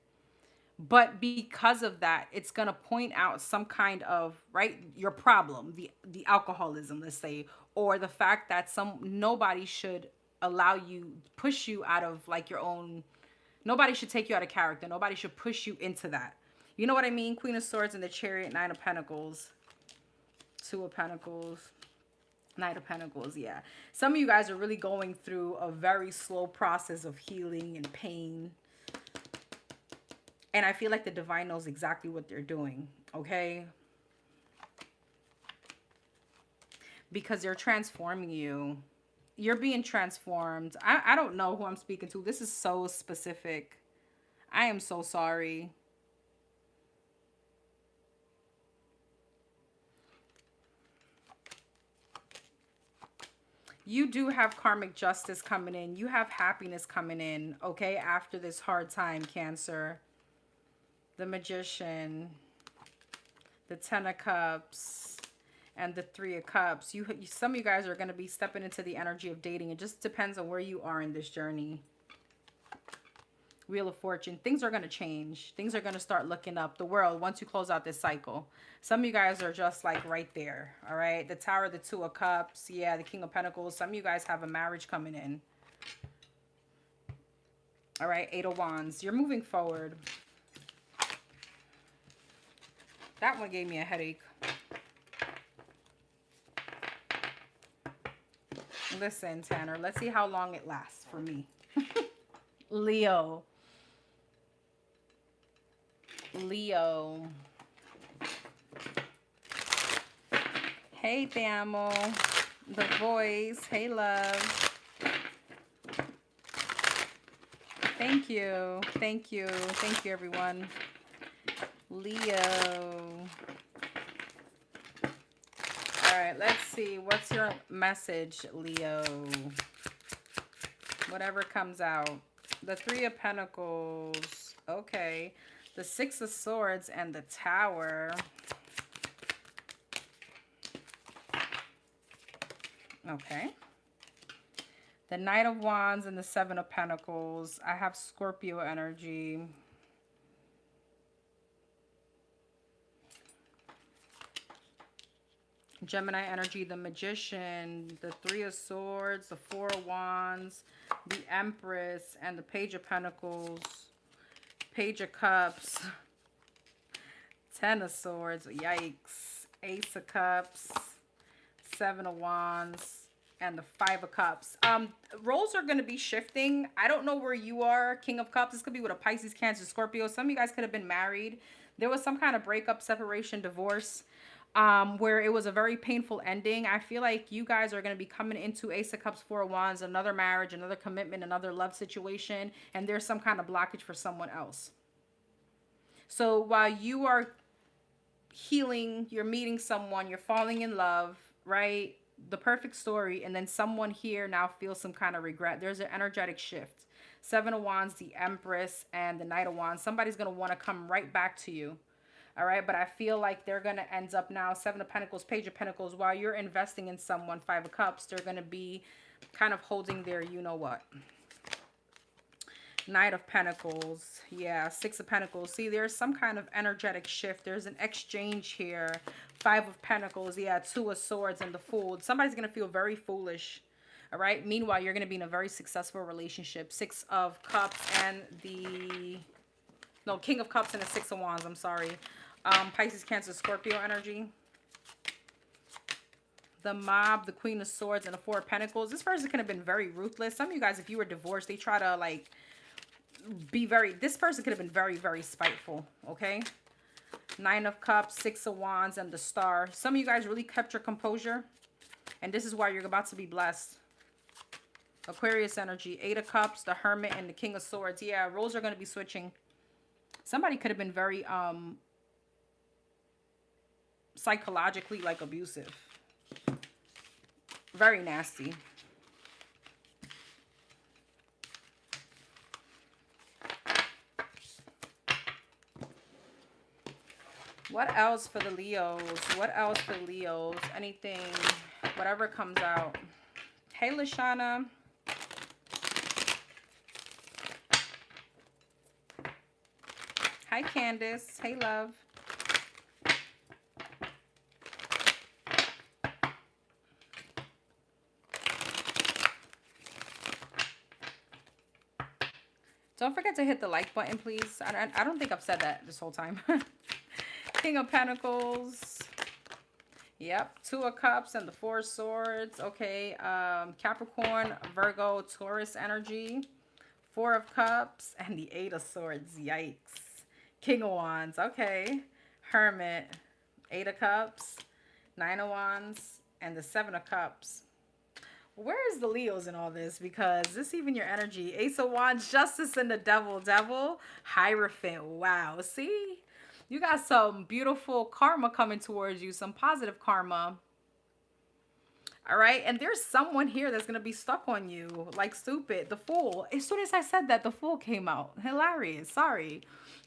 But because of that, it's going to point out some kind of, right, your problem, the alcoholism, let's say, or the fact that nobody should allow you, push you out of like your own, nobody should take you out of character. Nobody should push you into that. You know what I mean? Queen of Swords and the Chariot, Nine of Pentacles, Two of Pentacles, Knight of Pentacles. Yeah. Some of you guys are really going through a very slow process of healing and pain. And I feel like the divine knows exactly what they're doing. Okay. Because they're transforming you. You're being transformed. I don't know who I'm speaking to. This is so specific. I am so sorry. You do have karmic justice coming in. You have happiness coming in, okay, after this hard time, Cancer. The Magician, the Ten of Cups, and the Three of Cups. Some of you guys are going to be stepping into the energy of dating. It just depends on where you are in this journey. Wheel of Fortune. Things are going to change. Things are going to start looking up. The world, once you close out this cycle. Some of you guys are just like right there. All right. The Tower, the Two of Cups. Yeah, the King of Pentacles. Some of you guys have a marriage coming in. All right. Eight of Wands. You're moving forward. That one gave me a headache. Listen, Tanner, let's see how long it lasts for me. Leo. Leo. Hey, te amo. The voice. Hey, love. Thank you. Thank you. Thank you, everyone. Leo. All right, let's see. What's your message, Leo? Whatever comes out. The Three of Pentacles. Okay. The Six of Swords and the Tower. Okay. The Knight of Wands and the Seven of Pentacles. I have Scorpio energy. Gemini energy, the Magician, the Three of Swords, the Four of Wands, the Empress, and the Page of Pentacles, Page of Cups, Ten of Swords, yikes, Ace of Cups, Seven of Wands, and the Five of Cups. Roles are going to be shifting. I don't know where you are, King of Cups. This could be with a Pisces, Cancer, Scorpio. Some of you guys could have been married. There was some kind of breakup, separation, divorce. Where it was a very painful ending. I feel like you guys are going to be coming into Ace of Cups, Four of Wands, another marriage, another commitment, another love situation, and there's some kind of blockage for someone else. So while you are healing, you're meeting someone, you're falling in love, right? The perfect story, and then someone here now feels some kind of regret. There's an energetic shift. Seven of Wands, the Empress, and the Knight of Wands. Somebody's going to want to come right back to you. All right, but I feel like they're going to end up now, Seven of Pentacles, Page of Pentacles, while you're investing in someone, Five of Cups, they're going to be kind of holding their you-know-what. Knight of Pentacles, yeah, Six of Pentacles. See, there's some kind of energetic shift. There's an exchange here Five of Pentacles, yeah, Two of Swords, and the Fool. Somebody's going to feel very foolish, all right? Meanwhile, you're going to be in a very successful relationship. Six of Cups and the... No, King of Cups and the Six of Wands, I'm sorry. Pisces, Cancer, Scorpio energy. The Mob, the Queen of Swords, and the Four of Pentacles. This person could have been very ruthless. Some of you guys, if you were divorced, they try to, like, be very... This person could have been very, very spiteful, okay? Nine of Cups, Six of Wands, and the Star. Some of you guys really kept your composure, and this is why you're about to be blessed. Aquarius energy, Eight of Cups, the Hermit, and the King of Swords. Yeah, roles are going to be switching. Somebody could have been very psychologically, like, abusive. Very nasty. What else for the Leos? What else for the Leos? Anything, whatever comes out. Hey, Lashana. Hi, Candace. Hey, love. Don't forget to hit the like button, please. I don't think I've said that this whole time. King of Pentacles. Yep. Two of Cups and the Four of Swords. Okay. Capricorn, Virgo, Taurus energy. Four of Cups and the Eight of Swords. Yikes. King of Wands. Okay. Hermit. Eight of Cups. Nine of Wands. And the Seven of Cups. Where is the Leos in all this? Because this even your energy. Ace of Wands, Justice, and the Devil. Devil, Hierophant. Wow. See? You got some beautiful karma coming towards you. Some positive karma. All right? And there's someone here that's going to be stuck on you. Like stupid. The Fool. As soon as I said that, the Fool came out. Hilarious. Sorry.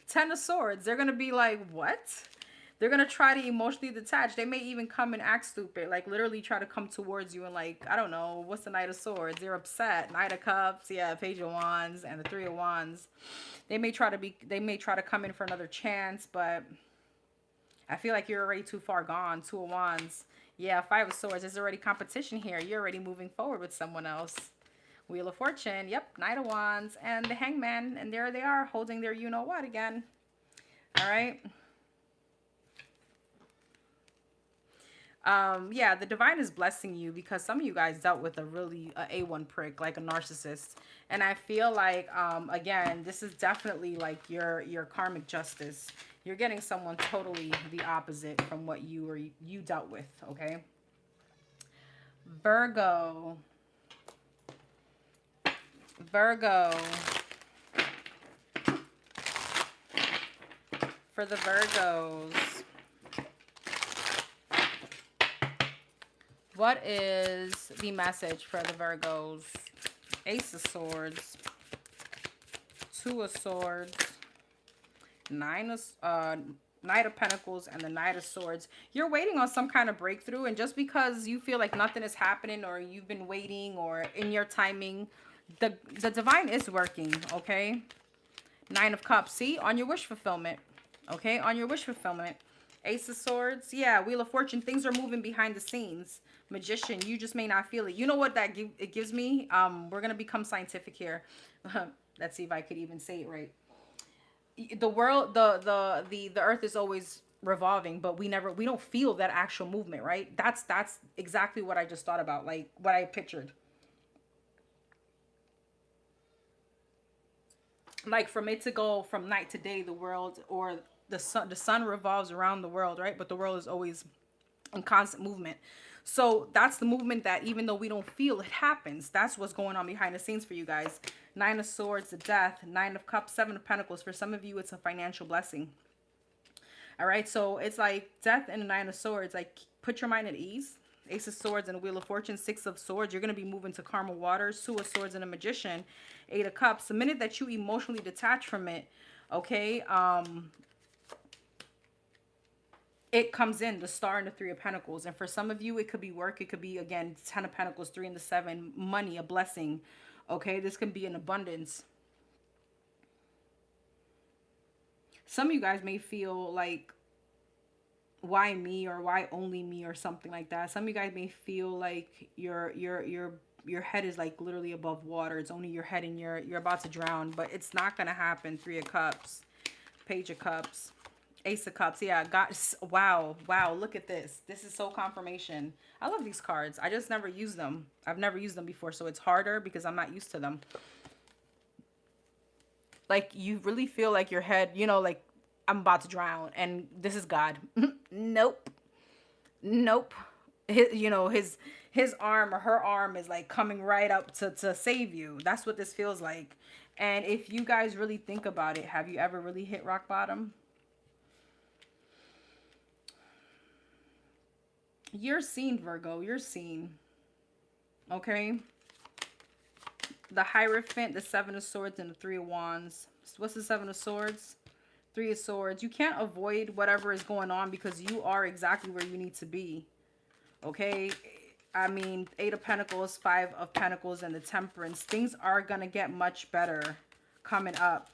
Ten of Swords. They're going to be like, what? They're going to try to emotionally detach. They may even come and act stupid. Like, literally try to come towards you and, like, I don't know. What's the Knight of Swords? They're upset. Knight of Cups. Yeah, Page of Wands and the Three of Wands. They may try to come in for another chance, but I feel like you're already too far gone. Two of Wands. Yeah, Five of Swords. There's already competition here. You're already moving forward with someone else. Wheel of Fortune. Yep, Knight of Wands and the Hangman. And there they are holding their you-know-what again. All right. Yeah, the divine is blessing you because some of you guys dealt with a really A1 prick, like a narcissist. And I feel like, again, this is definitely like your karmic justice. You're getting someone totally the opposite from what you dealt with, okay? Virgo. Virgo. For the Virgos. What is the message for the Virgos? Ace of Swords, Two of Swords, Knight of Pentacles, and the Knight of Swords. You're waiting on some kind of breakthrough, and just because you feel like nothing is happening, or you've been waiting, or in your timing, the divine is working, okay? Nine of Cups. See, on your wish fulfillment, okay? On your wish fulfillment. Ace of Swords. Yeah, Wheel of Fortune. Things are moving behind the scenes. Magician, you just may not feel it. You know what it gives me? We're gonna become scientific here. Let's see if I could even say it right. The world, the earth is always revolving, but we don't feel that actual movement, right? That's exactly what I just thought about, like what I pictured. Like from it to go from night to day, the world, or the sun revolves around the world, right? But the world is always in constant movement. So that's the movement that even though we don't feel, it happens. That's what's going on behind the scenes for you guys. Nine of Swords, the Death. Nine of Cups, Seven of Pentacles. For some of you, it's a financial blessing. All right, so it's like Death and the Nine of Swords. Like, put your mind at ease. Ace of Swords and the Wheel of Fortune. Six of Swords. You're going to be moving to calmer waters. Two of Swords and a Magician. Eight of Cups. The minute that you emotionally detach from it, okay, it comes in, the Star and the Three of Pentacles. And for some of you, it could be work. It could be, again, Ten of Pentacles, Three and the Seven. Money, a blessing. Okay, this can be an abundance. Some of you guys may feel like why me, or why only me, or something like that. Some of you guys may feel like your head is like literally above water. It's only your head and you're about to drown, but it's not gonna happen. Three of Cups, Page of Cups, Ace of Cups. Yeah, got, wow, wow, look at this. This is so confirmation. I love these cards. I just never use them. I've never used them before, so it's harder because I'm not used to them. Like, you really feel like your head, you know, like, I'm about to drown, and this is God. Nope. Nope. His arm or her arm is like coming right up to save you. That's what this feels like. And if you guys really think about it, have you ever really hit rock bottom? You're seen, Virgo. You're seen. Okay? The Hierophant, the Seven of Swords, and the Three of Wands. What's the Seven of Swords? Three of Swords. You can't avoid whatever is going on because you are exactly where you need to be. Okay? I mean, Eight of Pentacles, Five of Pentacles, and the Temperance. Things are going to get much better coming up.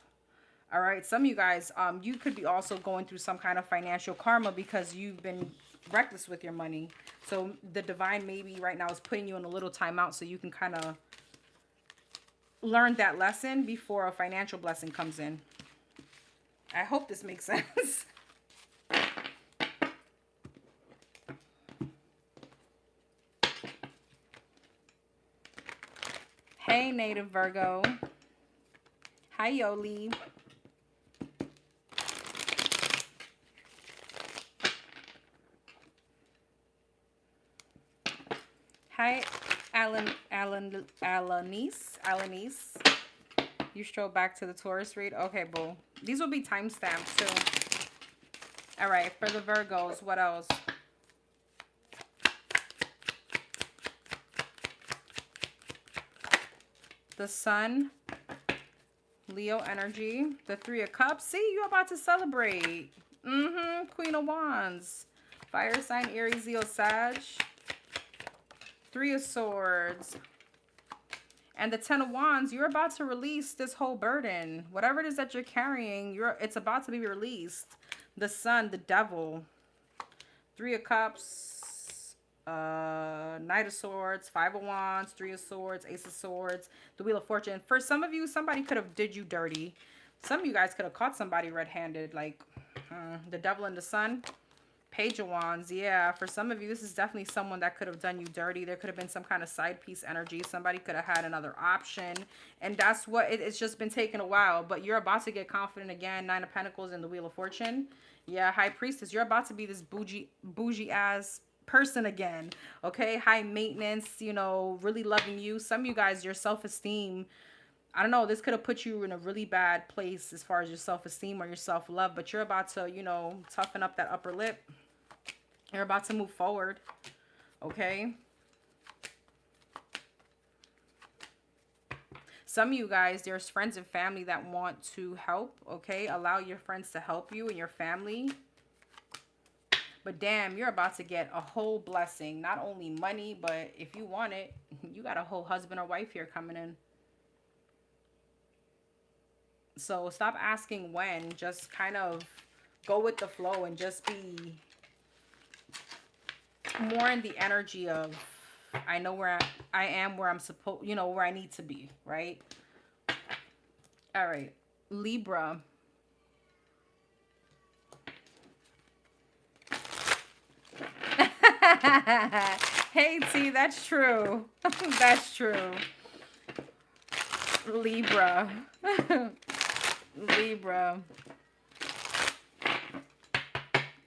All right? Some of you guys, you could be also going through some kind of financial karma because you've been reckless with your money. So the divine maybe right now is putting you in a little timeout so you can kind of learn that lesson before a financial blessing comes in. I hope this makes sense. Hey, Native Virgo. Hi, Yoli. Hi, Alanis. You stroll back to the Taurus read? Okay, boo. These will be timestamped too. All right, for the Virgos, what else? The Sun, Leo energy, the Three of Cups. See, you're about to celebrate. Queen of Wands, fire sign, Aries, Leo, Sag. Three of Swords. And the Ten of Wands, you're about to release this whole burden. Whatever it is that you're carrying, it's about to be released. The Sun, the Devil. Three of Cups, Knight of Swords, Five of Wands, Three of Swords, Ace of Swords, the Wheel of Fortune. For some of you, somebody could have did you dirty. Some of you guys could have caught somebody red-handed, like the Devil and the Sun. Page of Wands, yeah. For some of you, this is definitely someone that could have done you dirty. There could have been some kind of side piece energy. Somebody could have had another option. And that's what, it's just been taking a while. But you're about to get confident again. Nine of Pentacles and the Wheel of Fortune. Yeah, High Priestess, you're about to be this bougie-ass person again. Okay, high maintenance, you know, really loving you. Some of you guys, your self-esteem, I don't know, this could have put you in a really bad place as far as your self-esteem or your self-love. But you're about to, you know, toughen up that upper lip. You're about to move forward, okay? Some of you guys, there's friends and family that want to help, okay? Allow your friends to help you and your family. But damn, you're about to get a whole blessing. Not only money, but if you want it, you got a whole husband or wife here coming in. So stop asking when. Just kind of go with the flow and just be more in the energy of, I know where I am, where I'm supposed, you know, where I need to be, right? All right, Libra. Hey, T, that's true. That's true. Libra. Libra.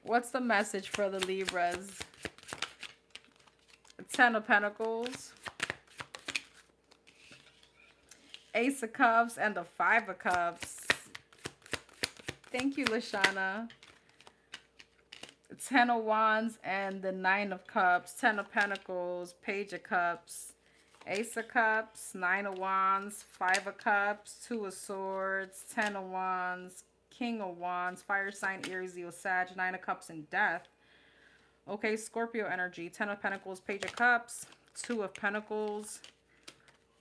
What's the message for the Libras? Ten of Pentacles, Ace of Cups, and the Five of Cups. Thank you, Lashana. Ten of Wands and the Nine of Cups, Ten of Pentacles, Page of Cups, Ace of Cups, Nine of Wands, Five of Cups, Two of Swords, Ten of Wands, King of Wands, fire sign, Aries, Leo, Sag, Nine of Cups, and Death. Okay, Scorpio energy, Ten of Pentacles, Page of Cups, Two of Pentacles,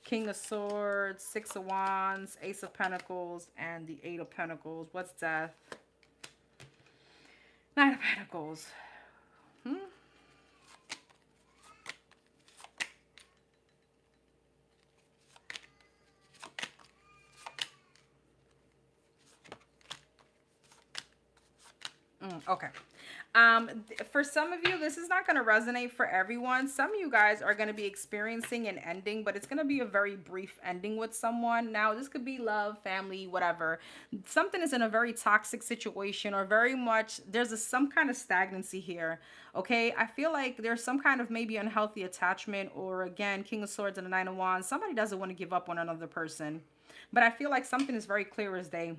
King of Swords, Six of Wands, Ace of Pentacles, and the Eight of Pentacles. What's Death? Nine of Pentacles. Okay. For some of you, this is not going to resonate for everyone. Some of you guys are going to be experiencing an ending, but it's going to be a very brief ending with someone. Now, this could be love, family, whatever. Something is in a very toxic situation, or very much there's some kind of stagnancy here. Okay. I feel like there's some kind of maybe unhealthy attachment, or again, King of Swords and the Nine of Wands. Somebody doesn't want to give up on another person, but I feel like something is very clear as day.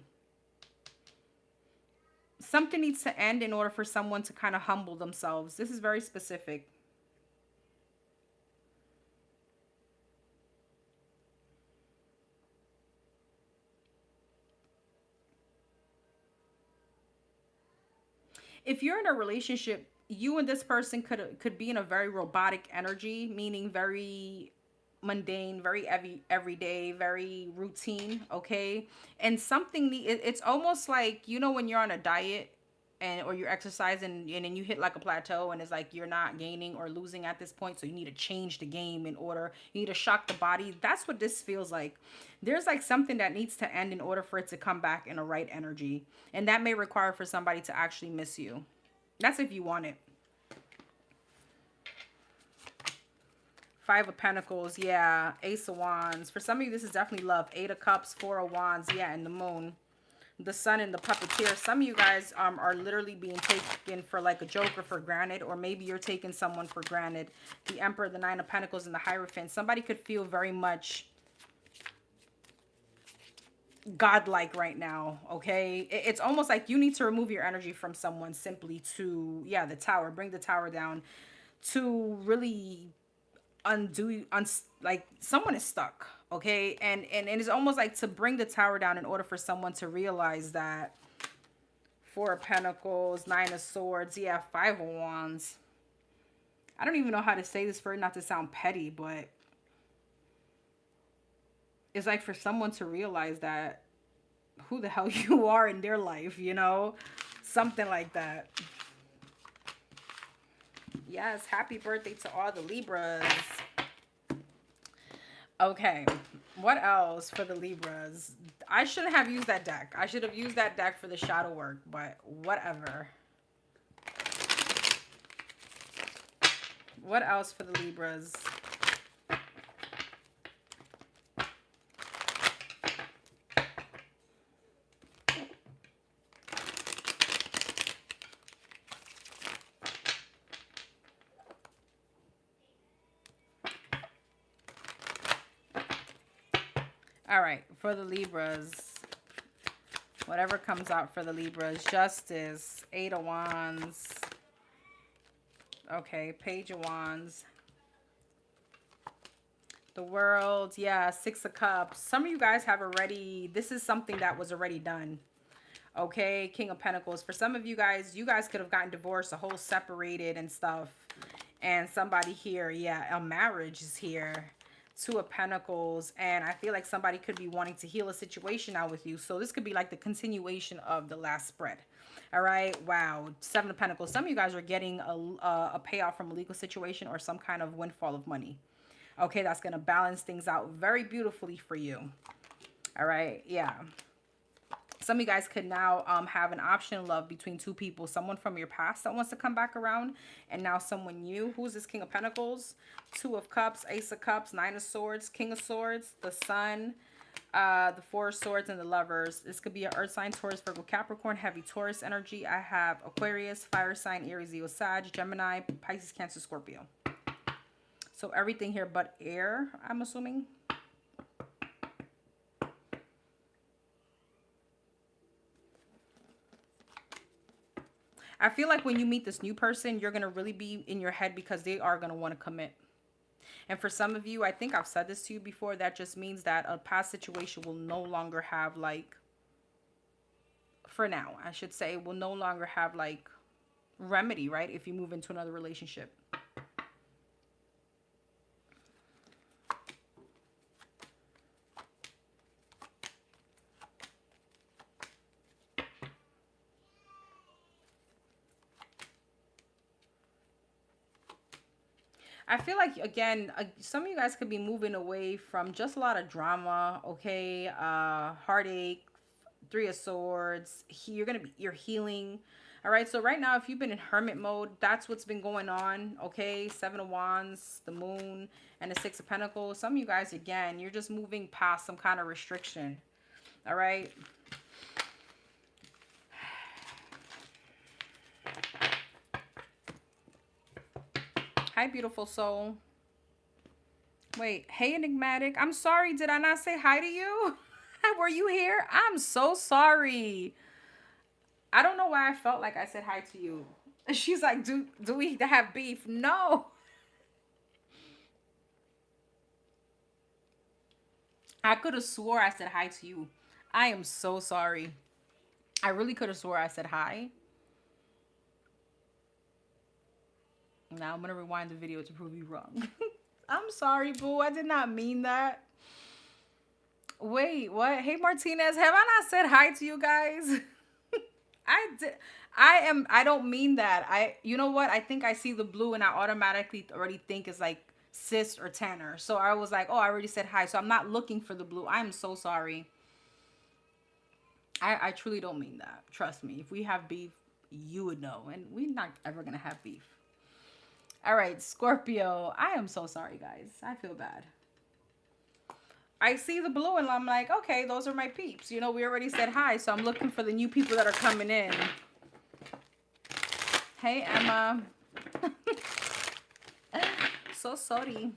Something needs to end in order for someone to kind of humble themselves. This is very specific. If you're in a relationship, you and this person could be in a very robotic energy, meaning very mundane, very everyday, very routine, okay? And something it's almost like, you know, when you're on a diet and or you're exercising and then you hit like a plateau and it's like you're not gaining or losing at this point, so you need to change the game in order, you need to shock the body. That's what this feels like. There's like something that needs to end in order for it to come back in a right energy, and that may require for somebody to actually miss you. That's if you want it. Five of Pentacles, yeah. Ace of Wands. For some of you, this is definitely love. Eight of Cups, Four of Wands, yeah, and the Moon. The Sun and the Puppeteer. Some of you guys are literally being taken for like a joke or for granted, or maybe you're taking someone for granted. The Emperor, the Nine of Pentacles, and the Hierophant. Somebody could feel very much godlike right now, okay? It's almost like you need to remove your energy from someone simply to, yeah, the Tower. Bring the Tower down to really like someone is stuck, okay? And it's almost like to bring the Tower down in order for someone to realize that. Four of Pentacles, Nine of Swords, yeah, Five of Wands. I don't even know how to say this for it not to sound petty, but it's like for someone to realize that who the hell you are in their life, you know? Something like that. Yes, happy birthday to all the Libras. Okay, what else for the Libras? I shouldn't have used that deck. I should have used that deck for the shadow work, but whatever. What else for the Libras? All right, for the Libras, whatever comes out for the Libras. Justice, Eight of Wands. Okay, Page of Wands. The World, yeah, Six of Cups. Some of you guys have already, this is something that was already done. Okay, King of Pentacles. For some of you guys could have gotten divorced, a whole separated and stuff. And somebody here, yeah, a marriage is here. Two of Pentacles, and I feel like somebody could be wanting to heal a situation out with you. So this could be like the continuation of the last spread. All right, wow. Seven of Pentacles. Some of you guys are getting a payoff from a legal situation or some kind of windfall of money. Okay, that's going to balance things out very beautifully for you. All right, yeah. Some of you guys could now have an option in love between two people. Someone from your past that wants to come back around, and now someone new. Who's this King of Pentacles? Two of Cups, Ace of Cups, Nine of Swords, King of Swords, the Sun, the Four of Swords, and the Lovers. This could be an Earth sign, Taurus, Virgo, Capricorn, heavy Taurus energy. I have Aquarius, Fire sign, Aries, Leo, Sag, Gemini, Pisces, Cancer, Scorpio. So everything here but air, I'm assuming. I feel like when you meet this new person, you're going to really be in your head because they are going to want to commit. And for some of you, I think I've said this to you before, that just means that a past situation will no longer have like, for now, I should say, will no longer have like remedy, right? If you move into another relationship. I feel like, again, some of you guys could be moving away from just a lot of drama, okay? Heartache, Three of Swords. You're healing. All right. So right now, if you've been in hermit mode, that's what's been going on. Okay. Seven of Wands, the Moon, and the Six of Pentacles. Some of you guys, again, you're just moving past some kind of restriction. All right. Hi, beautiful soul. Wait, hey, enigmatic. I'm sorry. Did I not say hi to you? Were you here? I'm so sorry. I don't know why I felt like I said hi to you. She's like, do we have beef? No. I could have swore I said hi to you. I am so sorry. I really could have swore I said hi. Now I'm going to rewind the video to prove you wrong. I'm sorry, boo. I did not mean that. Wait, what? Hey, Martinez, have I not said hi to you guys? I did. I don't mean that. You know what? I think I see the blue and I automatically already think it's like cis or Tanner. So I was like, oh, I already said hi. So I'm not looking for the blue. I'm so sorry. I truly don't mean that. Trust me. If we have beef, you would know. And we're not ever going to have beef. All right, Scorpio. I am so sorry, guys. I feel bad. I see the blue and I'm like, okay, those are my peeps. You know, we already said hi, so I'm looking for the new people that are coming in. Hey, Emma. So sorry.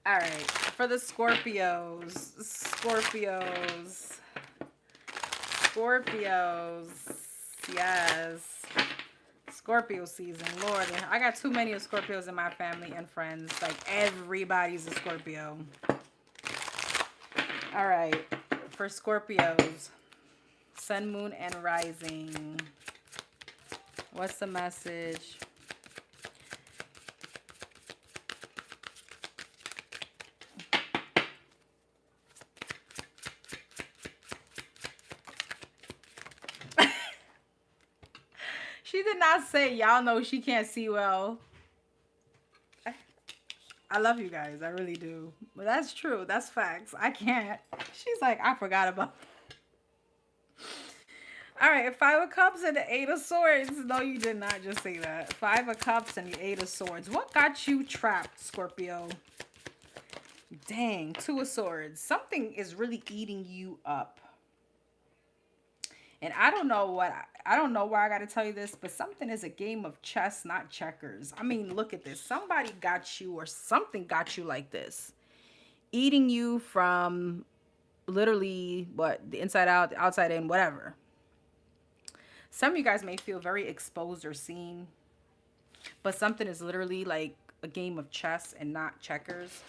All right, for the Scorpios. Yes. Scorpio season, Lord. I got too many of Scorpios in my family and friends. Like, everybody's a Scorpio. All right. For Scorpios, Sun, Moon, and Rising. What's the message? She did not say, y'all know she can't see well. I love you guys. I really do. But that's true. That's facts. I can't. She's like, I forgot about it. All right. Five of Cups and the Eight of Swords. No, you did not just say that. Five of Cups and the Eight of Swords. What got you trapped, Scorpio? Dang. Two of Swords. Something is really eating you up. And I don't know why I got to tell you this, but something is a game of chess, not checkers. I mean, look at this. Somebody got you or something got you like this. Eating you from literally, the inside out, the outside in, whatever. Some of you guys may feel very exposed or seen, but something is literally like a game of chess and not checkers.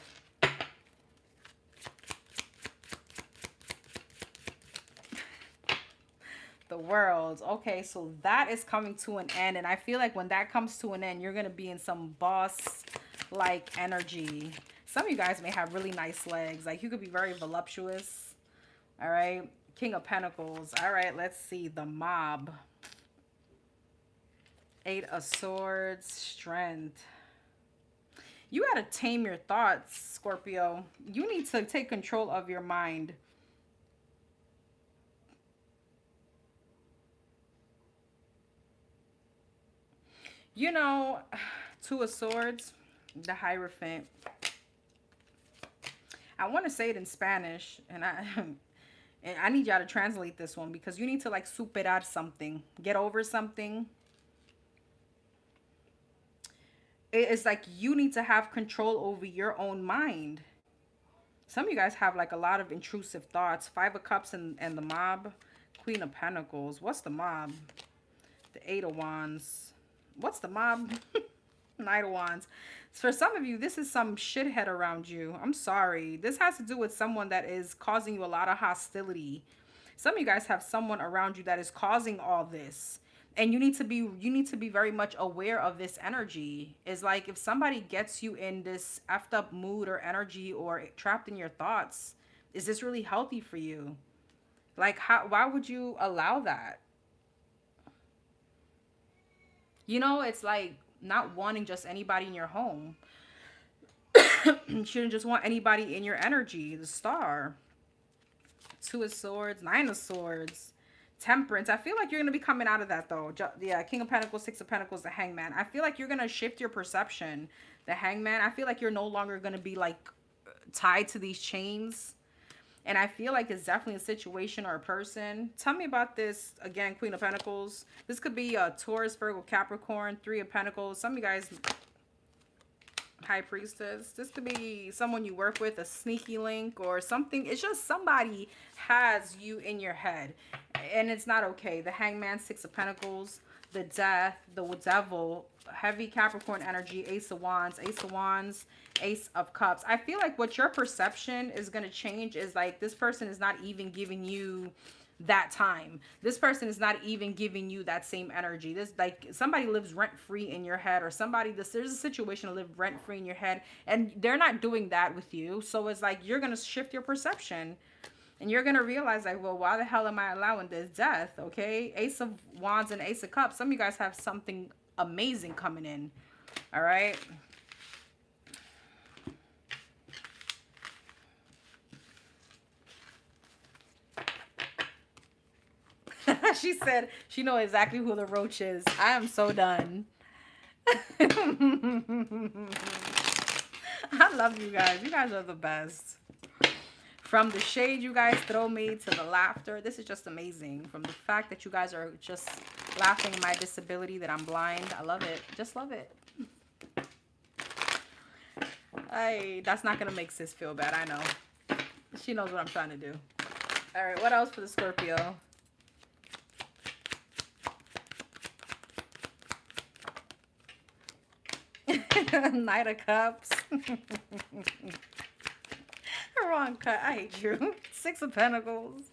The World. Okay, so that is coming to an end, and I feel like when that comes to an end, you're gonna be in some boss like energy. Some of you guys may have really nice legs, like you could be very voluptuous. All right, King of Pentacles. All right, let's see. The Mob. Eight of Swords. Strength. You gotta tame your thoughts, Scorpio. You need to take control of your mind. You know, Two of Swords, the Hierophant. I want to say it in Spanish, and I need y'all to translate this one because you need to like superar something, get over something. It's like you need to have control over your own mind. Some of you guys have like a lot of intrusive thoughts. Five of Cups and the Mob. Queen of Pentacles. What's the Mob? The Eight of Wands. What's the Mob? Knight of Wands. For some of you, this is some shithead around you. I'm sorry. This has to do with someone that is causing you a lot of hostility. Some of you guys have someone around you that is causing all this. And you need to be very much aware of this energy. It's like if somebody gets you in this effed up mood or energy or trapped in your thoughts, is this really healthy for you? Like, why would you allow that? You know, it's like not wanting just anybody in your home. You shouldn't just want anybody in your energy. The Star, Two of Swords, Nine of Swords, Temperance. I feel like you're going to be coming out of that, though. Yeah, King of Pentacles, Six of Pentacles, the Hangman. I feel like you're going to shift your perception. The Hangman, I feel like you're no longer going to be, like, tied to these chains. And I feel like it's definitely a situation or a person. Tell me about this, again, Queen of Pentacles. This could be a Taurus, Virgo, Capricorn, Three of Pentacles. Some of you guys, High Priestess. This could be someone you work with, a sneaky link or something. It's just somebody has you in your head. And it's not okay. The Hangman, Six of Pentacles, the Death, the Devil, heavy Capricorn energy, Ace of Wands, Ace of Cups. I feel like what your perception is going to change is like this person is not even giving you that time. This person is not even giving you that same energy. This, like, somebody lives rent free in your head, or somebody, there's a situation to live rent free in your head, and they're not doing that with you. So it's like you're going to shift your perception. And you're going to realize, like, well, why the hell am I allowing this death? Okay. Ace of Wands and Ace of Cups. Some of you guys have something amazing coming in. All right. She said she knows exactly who the roach is. I am so done. I love you guys. You guys are the best. From the shade you guys throw me to the laughter, this is just amazing. From the fact that you guys are just laughing at my disability, that I'm blind. I love it. Just love it. Hey, that's not going to make sis feel bad. I know. She knows what I'm trying to do. All right, what else for the Scorpio? Knight of Cups. Wrong cut. I hate you. Six of Pentacles.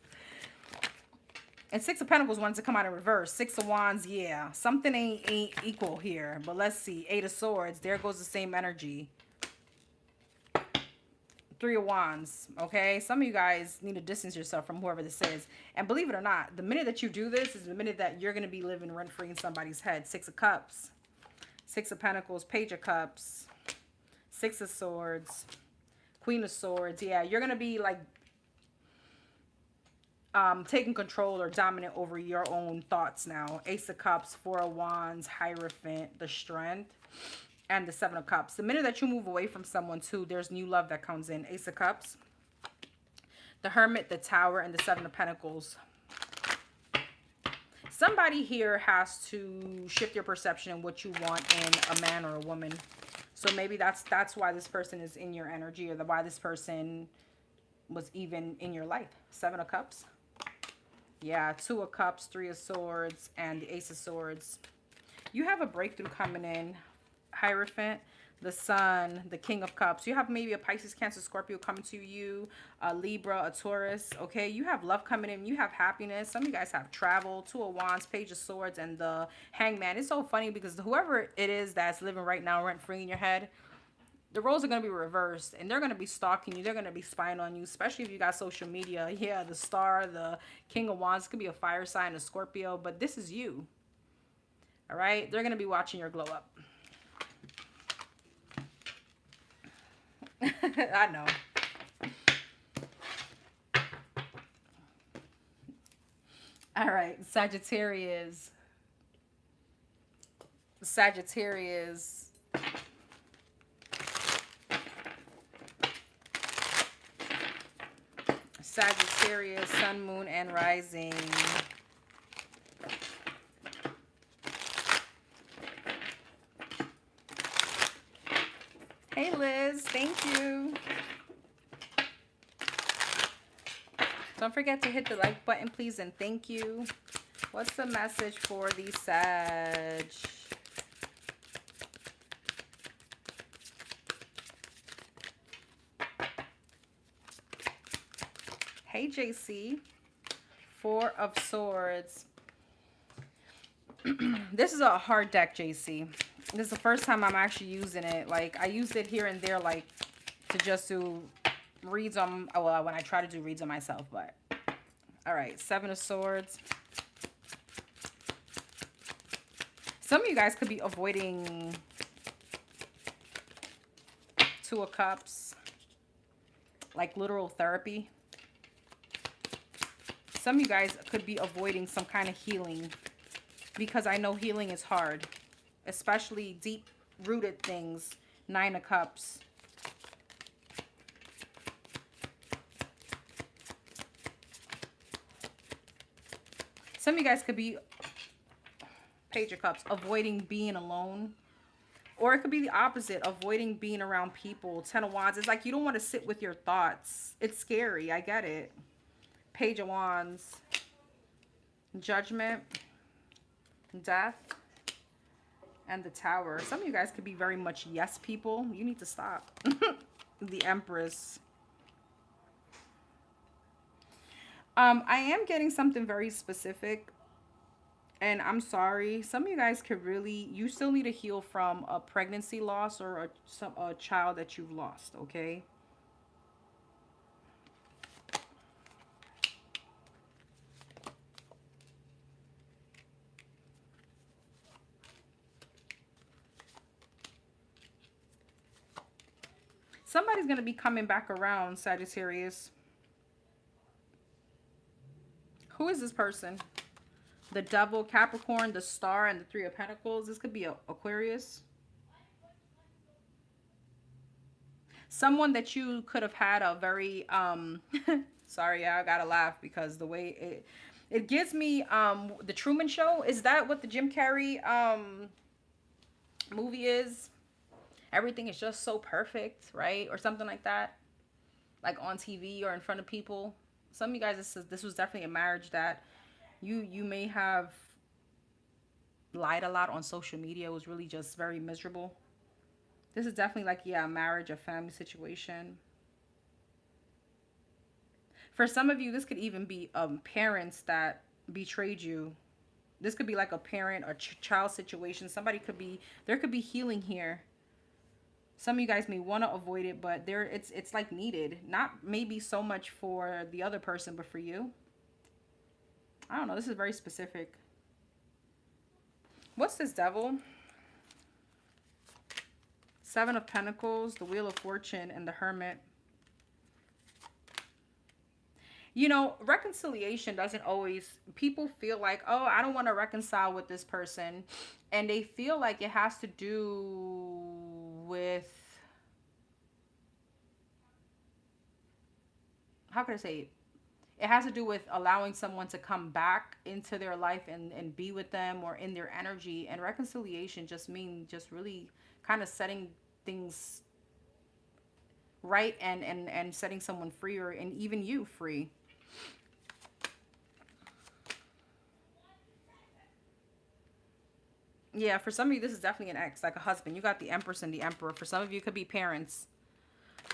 And Six of Pentacles wants to come out in reverse. Six of Wands, yeah. Something ain't equal here. But let's see. Eight of Swords. There goes the same energy. Three of Wands. Okay? Some of you guys need to distance yourself from whoever this is. And believe it or not, the minute that you do this is the minute that you're going to be living rent-free in somebody's head. Six of Cups. Six of Pentacles. Page of Cups. Six of Swords. Queen of Swords. Yeah, you're going to be like taking control or dominant over your own thoughts now. Ace of Cups, Four of Wands, Hierophant, the Strength, and the Seven of Cups. The minute that you move away from someone too, there's new love that comes in. Ace of Cups, the Hermit, the Tower, and the Seven of Pentacles. Somebody here has to shift your perception of what you want in a man or a woman. So maybe that's why this person is in your energy, or why this person was even in your life. Seven of Cups. Yeah, Two of Cups, Three of Swords, and the Ace of Swords. You have a breakthrough coming in. Hierophant, the Sun, the King of Cups. You have maybe a Pisces, Cancer, Scorpio coming to you, a Libra, a Taurus. Okay, you have love coming in. You have happiness. Some of you guys have travel. Two of Wands, Page of Swords, and the Hangman. It's so funny because whoever it is that's living right now rent-free in your head, the roles are going to be reversed, and they're going to be stalking you. They're going to be spying on you, especially if you got social media. Yeah, the Star, the King of Wands, could be a fire sign, a Scorpio, but this is you. All right? They're going to be watching your glow up. I know. All right, Sagittarius. Sagittarius. Sagittarius, Sun, Moon, and Rising. Hey, Liz. Thank you. Don't forget to hit the like button, please, and thank you. What's the message for the Sag? Hey, JC. Four of Swords. This is a hard deck, JC. This is the first time I'm actually using it. Like, I used it here and there, like, to just do reads on, well, when I try to do reads on myself, but. All right, Seven of Swords. Some of you guys could be avoiding Two of Cups, like literal therapy. Some of you guys could be avoiding some kind of healing, because I know healing is hard, especially deep-rooted things. Nine of Cups. Some of you guys could be, Page of Cups, avoiding being alone. Or it could be the opposite, avoiding being around people. Ten of Wands. It's like you don't want to sit with your thoughts. It's scary. I get it. Page of Wands. Judgment. Death. And the Tower. Some of you guys could be very much yes people. You need to stop. The Empress. I am getting something very specific, and I'm sorry. Some of you guys could really, you still need to heal from a pregnancy loss or a child that you've lost, okay? Somebody's going to be coming back around, Sagittarius. Who is this person? The Devil, Capricorn, the Star, and the Three of Pentacles. This could be Aquarius. Someone that you could have had a very, sorry, I gotta laugh because the way it gives me, the Truman Show. Is that what the Jim Carrey, movie is? Everything is just so perfect, right? Or something like that. Like on TV or in front of people. Some of you guys, this was definitely a marriage that you may have lied a lot on social media. It was really just very miserable. This is definitely like, yeah, a marriage, a family situation. For some of you, this could even be parents that betrayed you. This could be like a parent or child situation. Somebody could be, there could be healing here. Some of you guys may want to avoid it, but it's like needed. Not maybe so much for the other person, but for you. I don't know. This is very specific. What's this Devil? Seven of Pentacles, the Wheel of Fortune, and the Hermit. You know, reconciliation doesn't always, people feel like, oh, I don't want to reconcile with this person. And they feel like it has to do with, how can I say it? It has to do with allowing someone to come back into their life and be with them or in their energy. And reconciliation just means just really kind of setting things right and setting someone free, or and even you free. Yeah, for some of you, this is definitely an ex, like a husband. You got the Empress and the Emperor. For some of you, it could be parents,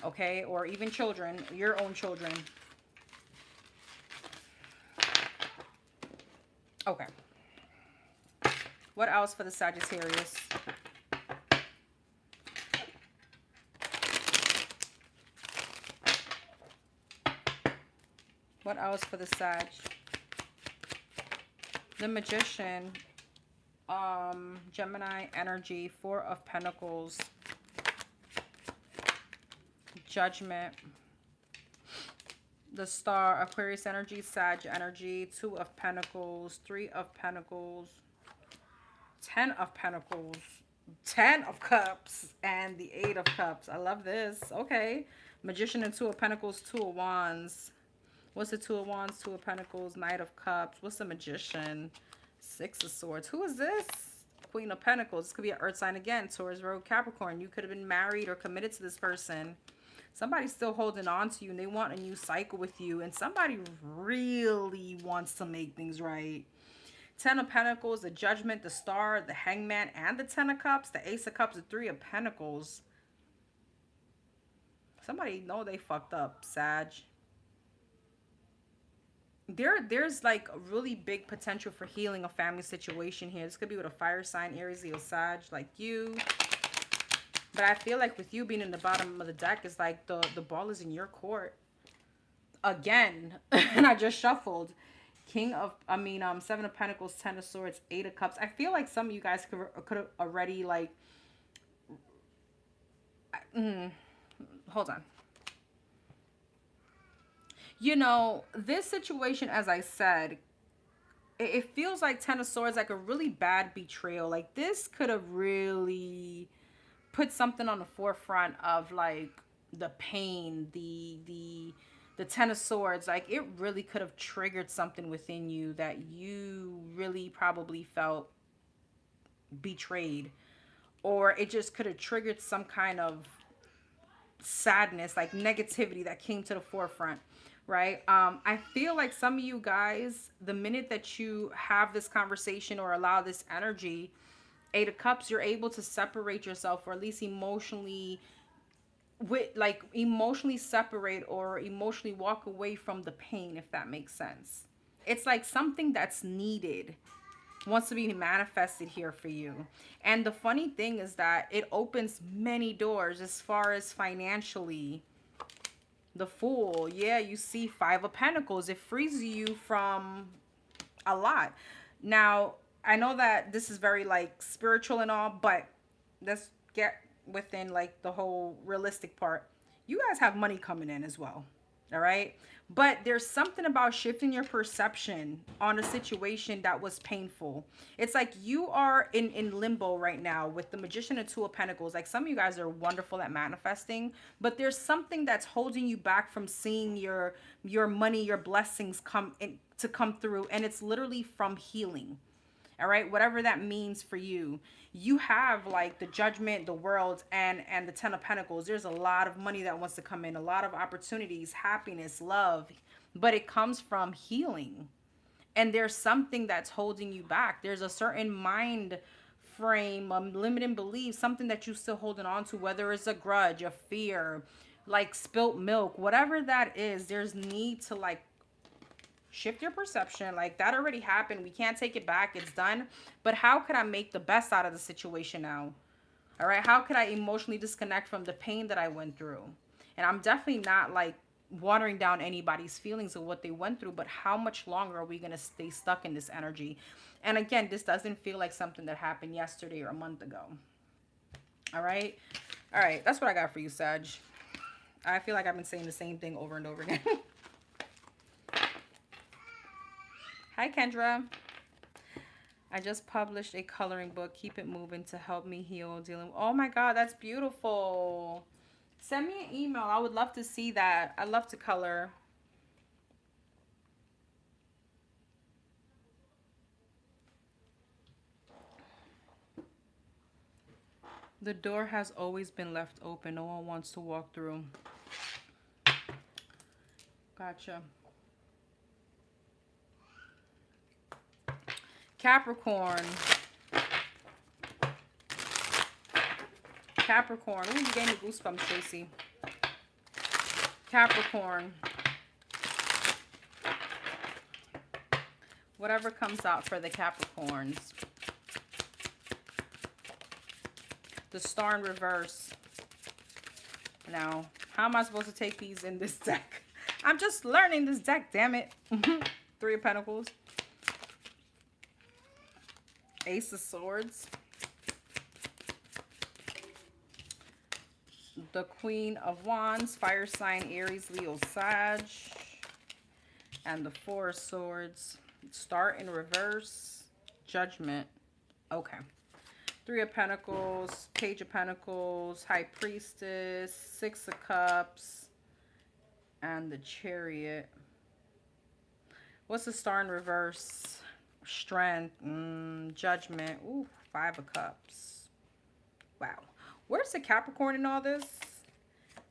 okay? Or even children, your own children. Okay. What else for the Sagittarius? What else for the Sag? The Magician. Gemini energy, Four of Pentacles, Judgment, the Star, Aquarius energy, Sag energy, Two of Pentacles, Three of Pentacles, Ten of Pentacles, Ten of Cups, and the Eight of Cups. I love this. Okay. Magician and Two of Pentacles, Two of Wands. What's the Two of Wands? Two of Pentacles, Knight of Cups. What's the Magician? Six of Swords. Who is this? Queen of Pentacles. This could be an earth sign again. Taurus, Virgo, Capricorn. You could have been married or committed to this person. Somebody's still holding on to you and they want a new cycle with you. And somebody really wants to make things right. Ten of Pentacles, the Judgment, the Star, the Hangman, and the Ten of Cups. The Ace of Cups, the Three of Pentacles. Somebody know they fucked up, Sag. There's like a really big potential for healing a family situation here. This could be with a fire sign, Aries, Leo, Sag, like you. But I feel like with you being in the bottom of the deck, it's like the ball is in your court. Again. And I just shuffled. Seven of Pentacles, Ten of Swords, Eight of Cups. I feel like some of you guys could have already like, hold on. You know, this situation, as I said, it feels like Ten of Swords, like a really bad betrayal. Like this could have really put something on the forefront of like the pain, the Ten of Swords. Like it really could have triggered something within you that you really probably felt betrayed, or it just could have triggered some kind of sadness, like negativity that came to the forefront, right? I feel like some of you guys, the minute that you have this conversation or allow this energy, Eight of Cups, you're able to separate yourself, or at least emotionally, emotionally separate or emotionally walk away from the pain, if that makes sense. It's like something that's needed wants to be manifested here for you. And the funny thing is that it opens many doors as far as financially. The Fool, yeah, you see Five of Pentacles. It frees you from a lot. Now, I know that this is very like spiritual and all, but let's get within like the whole realistic part. You guys have money coming in as well. All right. But there's something about shifting your perception on a situation that was painful. It's like you are in limbo right now with the Magician and Two of Pentacles. Like some of you guys are wonderful at manifesting, but there's something that's holding you back from seeing your money, your blessings come through. And it's literally from healing. All right, whatever that means for you. You have like the Judgment, the World, and the Ten of Pentacles. There's a lot of money that wants to come in, a lot of opportunities, happiness, love, but it comes from healing. And there's something that's holding you back. There's a certain mind frame, limiting belief, something that you're still holding on to, whether it's a grudge, a fear, like spilt milk, whatever that is. There's need to like shift your perception. Like that already happened. We can't take it back. It's done. But how could I make the best out of the situation now? All right. How could I emotionally disconnect from the pain that I went through? And I'm definitely not like watering down anybody's feelings of what they went through, but how much longer are we going to stay stuck in this energy? And again, this doesn't feel like something that happened yesterday or a month ago. All right. All right. That's what I got for you, Sag. I feel like I've been saying the same thing over and over again. Hi, Kendra. I just published a coloring book, Keep It Moving, to help me heal dealing. Oh my God, that's beautiful. Send me an email. I would love to see that. I love to color. The door has always been left open. No one wants to walk through. Gotcha. Capricorn. Capricorn. Ooh, you gave me goosebumps, Tracy. Capricorn. Whatever comes out for the Capricorns. The Star in reverse. Now, how am I supposed to take these in this deck? I'm just learning this deck, damn it. Three of Pentacles. Ace of Swords. The Queen of Wands, fire sign Aries, Leo, Sag. And the Four of Swords. Star in reverse. Judgment. Okay. Three of Pentacles, Page of Pentacles, High Priestess, Six of Cups, and the Chariot. What's the Star in reverse? Strength, Judgment. Ooh, Five of Cups. Wow. Where's the Capricorn in all this?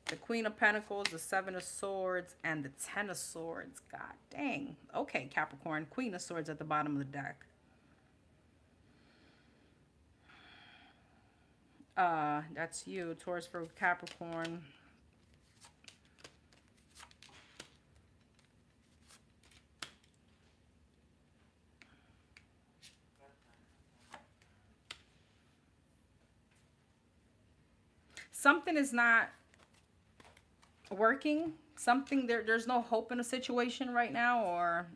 The Queen of Pentacles, the Seven of Swords, and the Ten of Swords. God dang. Okay, Capricorn. Queen of Swords at the bottom of the deck. That's you. Taurus, Virgo, Capricorn. Something is not working. Something there's no hope in a situation right now, or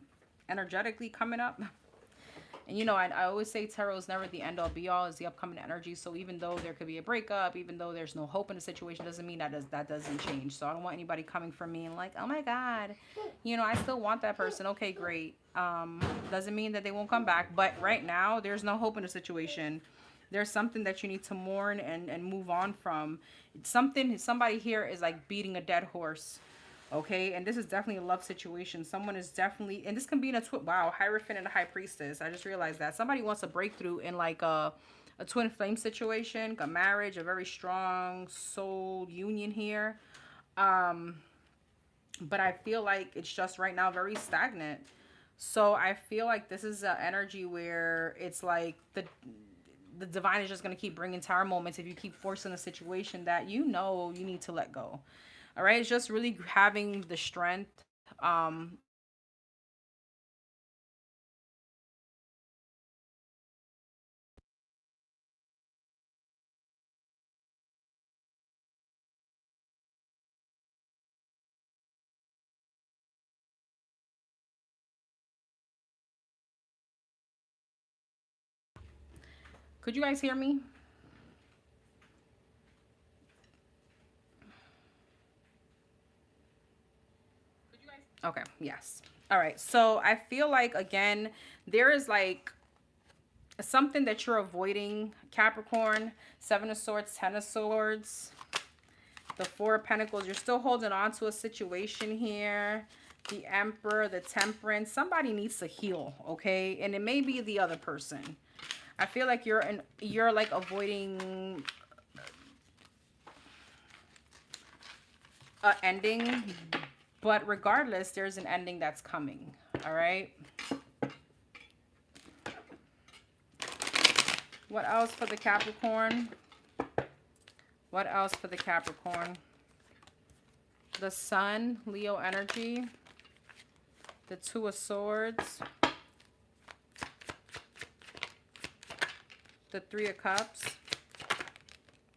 energetically coming up. And you know, I always say tarot is never the end all be all, it's the upcoming energy. So even though there could be a breakup, even though there's no hope in the situation, doesn't mean that doesn't change. So I don't want anybody coming for me and like, oh my God, you know, I still want that person. Okay, great. Doesn't mean that they won't come back. But right now, there's no hope in the situation. There's something that you need to mourn and move on from. Somebody here is like beating a dead horse. Okay, and this is definitely a love situation. Someone is definitely, and this can be in a wow, Hierophant and a High Priestess. I just realized that somebody wants a breakthrough in like a twin flame situation, a marriage, a very strong soul union here. But I feel like it's just right now very stagnant. So I feel like this is an energy where it's like the divine is just going to keep bringing tower moments if you keep forcing a situation that you know you need to let go. All right, it's just really having the strength. Could you guys hear me? Okay, yes. All right, so I feel like, again, there is like something that you're avoiding, Capricorn. Seven of Swords, Ten of Swords, the Four of Pentacles. You're still holding on to a situation here. The Emperor, the Temperance. Somebody needs to heal, okay? And it may be the other person. I feel like you're like avoiding a ending, but regardless, there's an ending that's coming. All right. What else for the Capricorn? What else for the Capricorn? The Sun, Leo energy. The Two of Swords. The Three of Cups.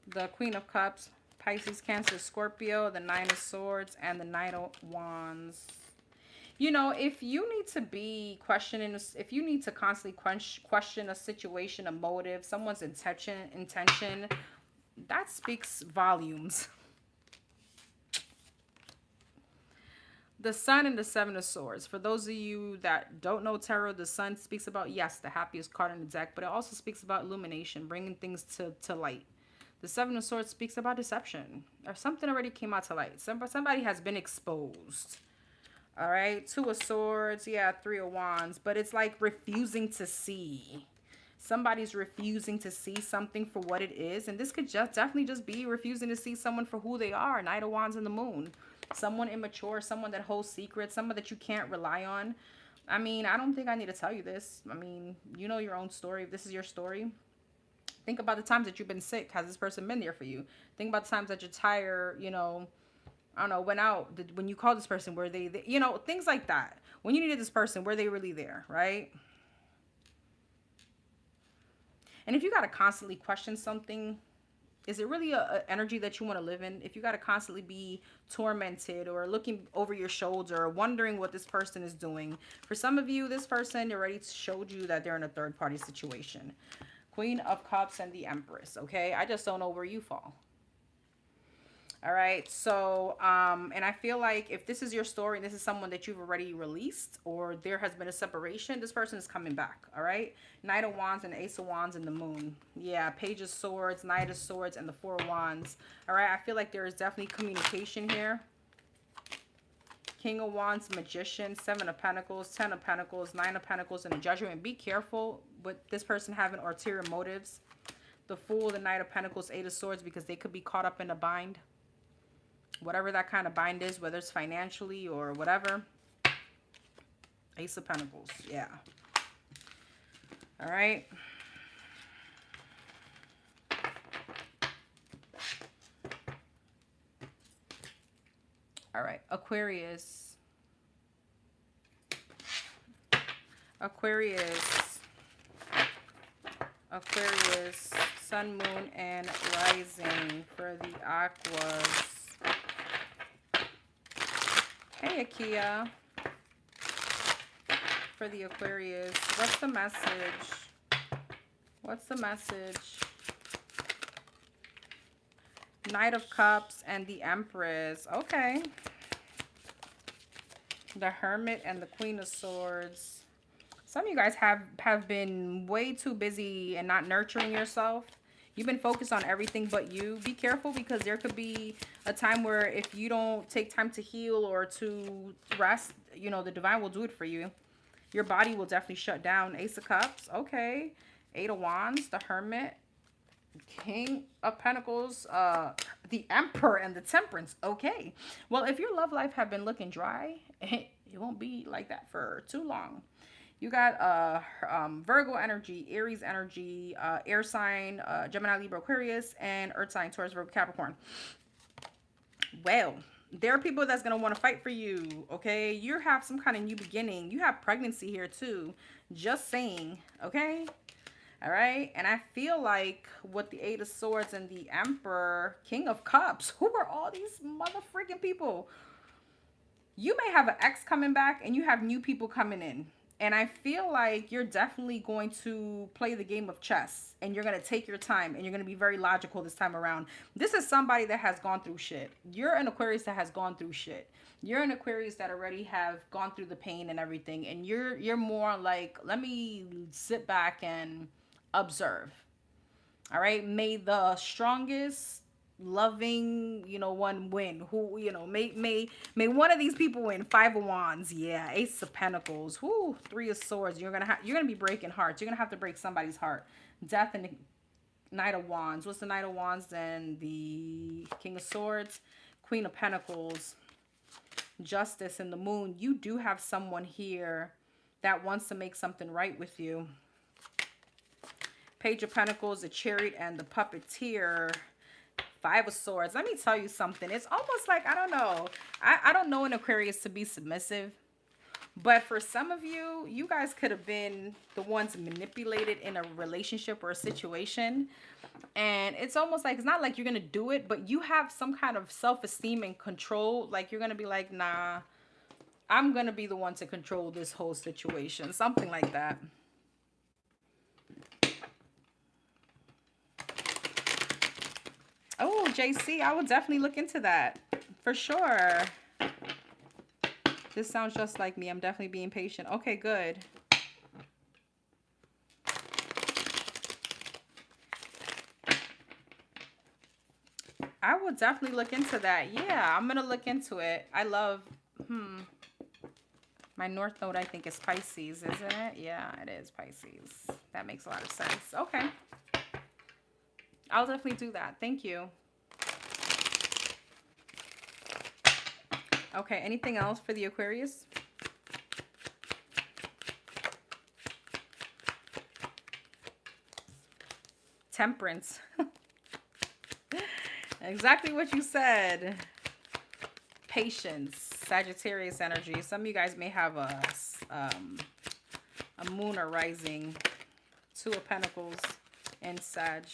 The Queen of Cups. Pisces, Cancer, Scorpio. The Nine of Swords. And the Knight of Wands. You know, if you need to be questioning, if you need to constantly question a situation, a motive, someone's intention, that speaks volumes. The Sun and the Seven of Swords. For those of you that don't know tarot, the Sun speaks about, yes, the happiest card in the deck, but it also speaks about illumination, bringing things to light. The Seven of Swords speaks about deception, or something already came out to light. Somebody has been exposed. All right, Two of Swords, yeah, Three of Wands, but it's like refusing to see. Somebody's refusing to see something for what it is, and this could just definitely just be refusing to see someone for who they are. Knight of Wands and the Moon. Someone immature, someone that holds secrets, someone that you can't rely on. I mean, I don't think I need to tell you this. I mean, you know your own story. If this is your story, think about the times that you've been sick. Has this person been there for you? Think about the times that you're tired, you know, I don't know, went out, when you called this person, were they, you know, things like that. When you needed this person, were they really there, right? And if you got to constantly question something, is it really a energy that you want to live in? If you got to constantly be tormented or looking over your shoulder or wondering what this person is doing. For some of you, this person already showed you that they're in a third party situation. Queen of Cups and the Empress, okay? I just don't know where you fall. All right, so and I feel like if this is your story and this is someone that you've already released or there has been a separation, this person is coming back. All right, Knight of Wands and Ace of Wands and the Moon. Yeah, Page of Swords, Knight of Swords, and the Four of Wands. All right, I feel like there is definitely communication here. King of Wands, Magician, Seven of Pentacles, Ten of Pentacles, Nine of Pentacles, and the Judgment. Be careful with this person having ulterior motives. The Fool, the Knight of Pentacles, Eight of Swords, because they could be caught up in a bind. Whatever that kind of bind is, whether it's financially or whatever. Ace of Pentacles, yeah. All right. All right, Aquarius. Aquarius. Aquarius, Sun, Moon, and Rising for the Aquas. Hey, Akia. for the Aquarius? What's the message? What's the message? Knight of Cups and the Empress. Okay. The Hermit and the Queen of Swords. Some of you guys have been way too busy and not nurturing yourself. You've been focused on everything but you. Be careful, because there could be a time where if you don't take time to heal or to rest, you know, the divine will do it for you. Your body will definitely shut down. Ace of Cups. Okay. Eight of Wands. The Hermit. King of Pentacles. The Emperor and the Temperance. Okay. Well, if your love life have been looking dry, it won't be like that for too long. You got Virgo energy, Aries energy, air sign, Gemini, Libra, Aquarius, and earth sign, Taurus, Virgo, Capricorn. Well, there are people that's going to want to fight for you, okay? You have some kind of new beginning. You have pregnancy here too. Just saying, okay? All right? And I feel like with the Eight of Swords and the Emperor, King of Cups, who are all these mother freaking people? You may have an ex coming back and you have new people coming in. And I feel like you're definitely going to play the game of chess, and you're going to take your time, and you're going to be very logical this time around. This is somebody that has gone through shit. You're an Aquarius that has gone through shit. You're an Aquarius that already have gone through the pain and everything. And you're more like, let me sit back and observe. All right. May the strongest, loving, you know, one win. Who, you know, may one of these people win. Five of Wands. Yeah. Ace of Pentacles. Whoo. Three of Swords. You're gonna be breaking hearts. You're gonna have to break somebody's heart. Death and the Knight of Wands. What's the Knight of Wands? Then the King of Swords. Queen of Pentacles. Justice and the Moon. You do have someone here that wants to make something right with you. Page of Pentacles, the Chariot, and the Puppeteer. Five of Swords. Let me tell you something. It's almost like, I don't know. I don't know an Aquarius to be submissive. But for some of you, you guys could have been the ones manipulated in a relationship or a situation. And it's almost like, it's not like you're going to do it, but you have some kind of self-esteem and control. Like you're going to be like, nah, I'm going to be the one to control this whole situation. Something like that. Oh, JC, I will definitely look into that for sure. This sounds just like me. I'm definitely being patient. Okay, good. I will definitely look into that. Yeah, I'm going to look into it. I love, my North Node, I think, is Pisces, isn't it? Yeah, it is Pisces. That makes a lot of sense. Okay. I'll definitely do that. Thank you. Okay, anything else for the Aquarius? Temperance. Exactly what you said. Patience. Sagittarius energy. Some of you guys may have a moon or rising. Two of Pentacles and Sag.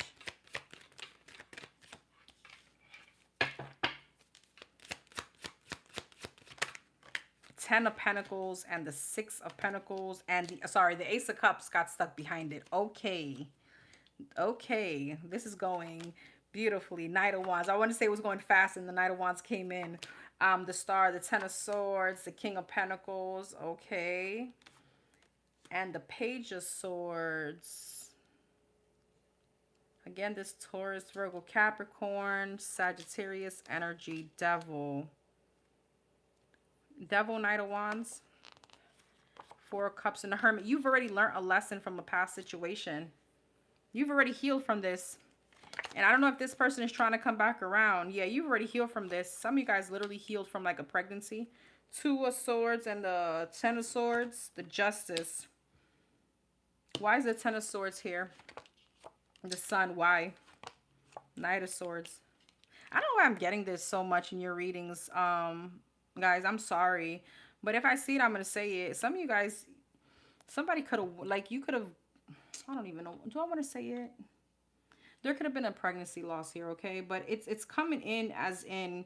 Ten of Pentacles and the Six of Pentacles and the Ace of Cups got stuck behind it. Okay. Okay. This is going beautifully. Knight of Wands. I want to say it was going fast and the Knight of Wands came in. The Star, the Ten of Swords, the King of Pentacles. Okay. And the Page of Swords. Again, this Taurus, Virgo, Capricorn, Sagittarius energy, Devil. Devil, Knight of Wands, Four of Cups, and the Hermit. You've already learned a lesson from a past situation. You've already healed from this. And I don't know if this person is trying to come back around. Yeah, you've already healed from this. Some of you guys literally healed from like a pregnancy. Two of Swords and the Ten of Swords, the Justice. Why is the Ten of Swords here? The Sun, why? Knight of Swords. I don't know why I'm getting this so much in your readings. Guys, I'm sorry. But if I see it, I'm going to say it. Some of you guys, somebody could have, like, you could have, I don't even know. Do I want to say it? There could have been a pregnancy loss here, okay? But it's coming in as in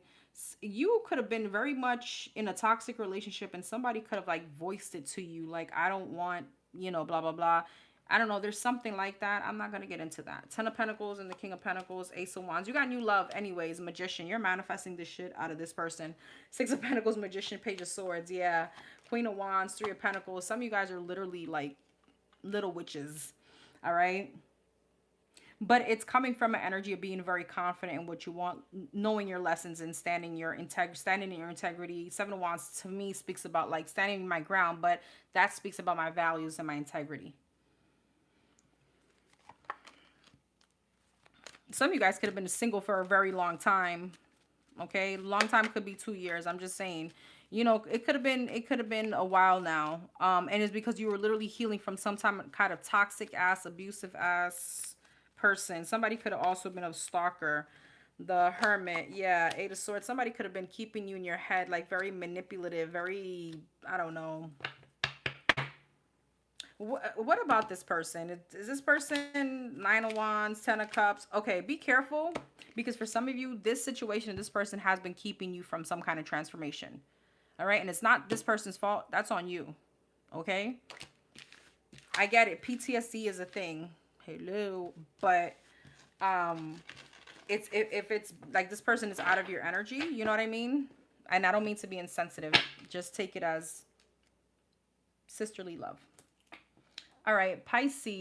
you could have been very much in a toxic relationship and somebody could have like voiced it to you like I don't want, you know, blah blah blah. I don't know, there's something like that. I'm not going to get into that. 10 of Pentacles and the King of Pentacles, Ace of Wands. You got new love anyways, Magician. You're manifesting this shit out of this person. 6 of Pentacles, Magician, Page of Swords. Yeah. Queen of Wands, 3 of Pentacles. Some of you guys are literally like little witches. All right? But it's coming from an energy of being very confident in what you want, knowing your lessons and standing in your integrity. 7 of Wands to me speaks about like standing my ground, but that speaks about my values and my integrity. Some of you guys could have been single for a very long time. Okay, long time could be 2 years. I'm just saying, you know, it could have been a while now. And it's because you were literally healing from some kind of toxic ass, abusive ass person. Somebody could have also been a stalker. The Hermit, yeah, 8 of Swords. Somebody could have been keeping you in your head, like very manipulative, very, I don't know. What about this person? Is this person 9 of Wands, 10 of Cups? Okay, be careful because for some of you, this situation, this person has been keeping you from some kind of transformation. All right, and it's not this person's fault. That's on you. Okay, I get it. PTSD is a thing. Hello, but it's if it's like this person is out of your energy. You know what I mean? And I don't mean to be insensitive. Just take it as sisterly love. All right, Pisces.